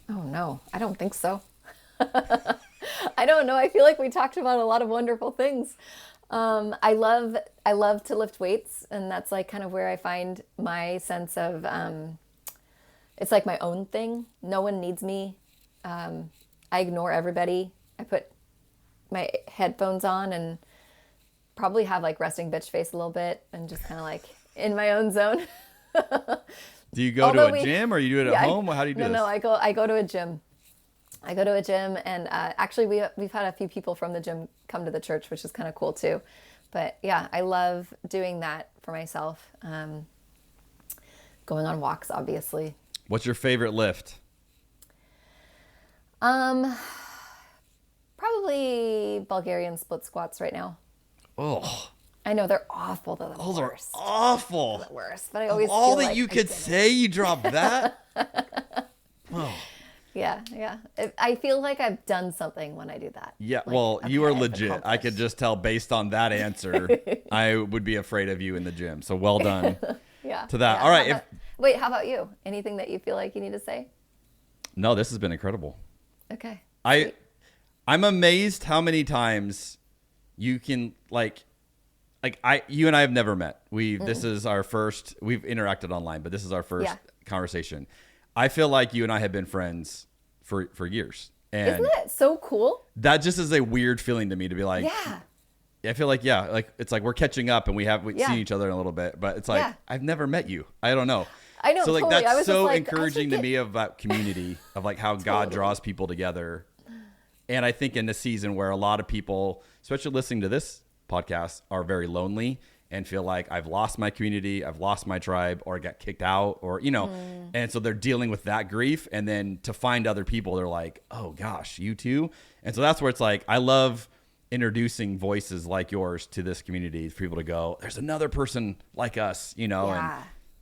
[SPEAKER 21] Oh, no, I don't think so. I don't know. I feel like we talked about a lot of wonderful things. I love to lift weights, and that's like kind of where I find my sense of, it's like my own thing. No one needs me. I ignore everybody. I put my headphones on and probably have like resting bitch face a little bit and just kind of like in my own zone.
[SPEAKER 1] Do you go to a gym or you do it at home? How do you do this?
[SPEAKER 21] No, I go to a gym. I go to a gym, and actually we've had a few people from the gym come to the church, which is kind of cool too. But yeah, I love doing that for myself. Going on walks, obviously.
[SPEAKER 1] What's your favorite lift?
[SPEAKER 21] Probably Bulgarian split squats right now.
[SPEAKER 1] Oh,
[SPEAKER 21] I know they're awful. They're the
[SPEAKER 1] those
[SPEAKER 21] worst.
[SPEAKER 1] are awful.
[SPEAKER 21] They're the worst. But I always
[SPEAKER 1] all
[SPEAKER 21] feel
[SPEAKER 1] that
[SPEAKER 21] like
[SPEAKER 1] you could say, you drop that. Oh.
[SPEAKER 21] Yeah. I feel like I've done something when I do that.
[SPEAKER 1] Yeah,
[SPEAKER 21] Like,
[SPEAKER 1] well,
[SPEAKER 21] okay,
[SPEAKER 1] you are
[SPEAKER 21] I've
[SPEAKER 1] legit. I could just tell based on that answer, I would be afraid of you in the gym. So well done
[SPEAKER 21] Yeah.
[SPEAKER 1] to that.
[SPEAKER 21] Yeah.
[SPEAKER 1] All right.
[SPEAKER 21] Wait, how about you? Anything that you feel like you need to say?
[SPEAKER 1] No, this has been incredible.
[SPEAKER 21] Okay.
[SPEAKER 1] I'm amazed how many times you can you and I have never met. This is our first, we've interacted online, but this is our first conversation. I feel like you and I have been friends for years. And
[SPEAKER 21] isn't it so cool?
[SPEAKER 1] That just is a weird feeling to me to be like, I feel like, like it's like we're catching up and we've seen each other in a little bit, but it's like, I've never met you. I don't know.
[SPEAKER 21] I know.
[SPEAKER 1] So like,
[SPEAKER 21] totally.
[SPEAKER 1] that's so encouraging to me about community, of like how God draws people together. And I think in the season where a lot of people, especially listening to this podcast, are very lonely and feel like I've lost my community, I've lost my tribe, or I got kicked out, or, and so they're dealing with that grief. And then to find other people, they're like, oh gosh, you too. And so that's where it's like, I love introducing voices like yours to this community for people to go, there's another person like us, and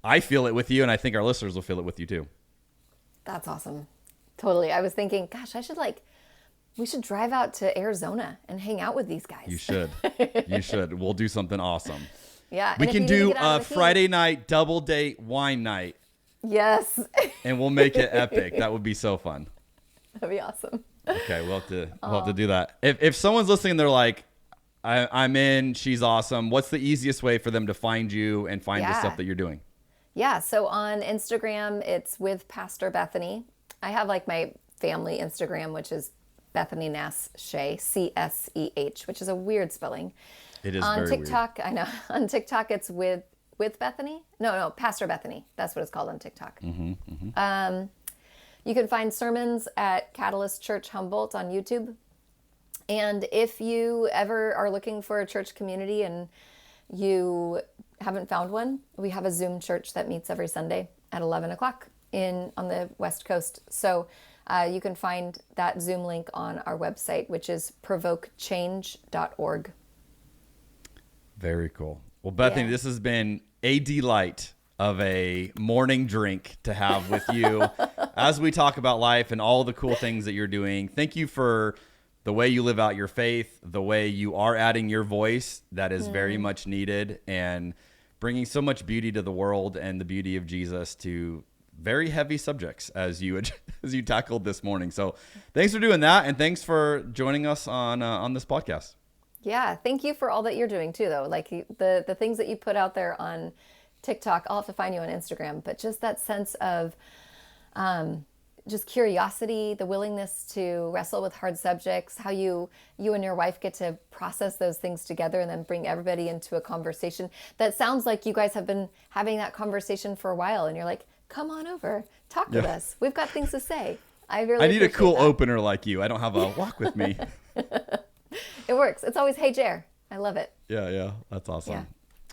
[SPEAKER 1] I feel it with you. And I think our listeners will feel it with you too.
[SPEAKER 21] That's awesome. Totally. I was thinking, gosh, we should drive out to Arizona and hang out with these guys.
[SPEAKER 1] You should. You should. We'll do something awesome.
[SPEAKER 21] Yeah.
[SPEAKER 1] We can do a Friday night double date wine night.
[SPEAKER 21] Yes.
[SPEAKER 1] And we'll make it epic. That would be so fun.
[SPEAKER 21] That'd be awesome.
[SPEAKER 1] Okay, we'll have to do that. If someone's listening, they're like, I'm in, she's awesome. What's the easiest way for them to find you and find the stuff that you're doing?
[SPEAKER 21] Yeah. So on Instagram, it's with Pastor Bethany. I have like my family Instagram, which is Bethany Cseh, CSEH, which is a weird spelling.
[SPEAKER 1] It is
[SPEAKER 21] on
[SPEAKER 1] very
[SPEAKER 21] TikTok,
[SPEAKER 1] weird.
[SPEAKER 21] I know. On TikTok, it's with Bethany. No, Pastor Bethany. That's what it's called on TikTok. You can find sermons at Catalyst Church Humboldt on YouTube. And if you ever are looking for a church community and you haven't found one, we have a Zoom church that meets every Sunday at 11 o'clock on the West Coast. So you can find that Zoom link on our website, which is provokechange.org.
[SPEAKER 1] Very cool. Well, Bethany, this has been a delight of a morning drink to have with you as we talk about life and all the cool things that you're doing. Thank you for the way you live out your faith, the way you are adding your voice that is very much needed, and bringing so much beauty to the world and the beauty of Jesus to very heavy subjects as you tackled this morning. So thanks for doing that. And thanks for joining us on this podcast.
[SPEAKER 21] Yeah. Thank you for all that you're doing too, though. Like the things that you put out there on TikTok, I'll have to find you on Instagram, but just that sense of just curiosity, the willingness to wrestle with hard subjects, how you and your wife get to process those things together and then bring everybody into a conversation. That sounds like you guys have been having that conversation for a while and you're like, come on over, talk with us. We've got things to say. I need
[SPEAKER 1] a cool opener like you. I don't have a walk with me.
[SPEAKER 21] It works. It's always, hey, Jer. I love it.
[SPEAKER 1] Yeah. That's awesome.
[SPEAKER 21] Yeah.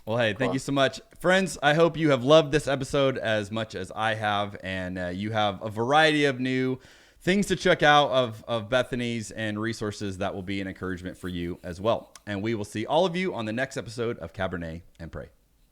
[SPEAKER 1] Well, hey, thank you so much. Friends, I hope you have loved this episode as much as I have, and you have a variety of new things to check out of Bethany's and resources that will be an encouragement for you as well. And we will see all of you on the next episode of Cabernet and Pray.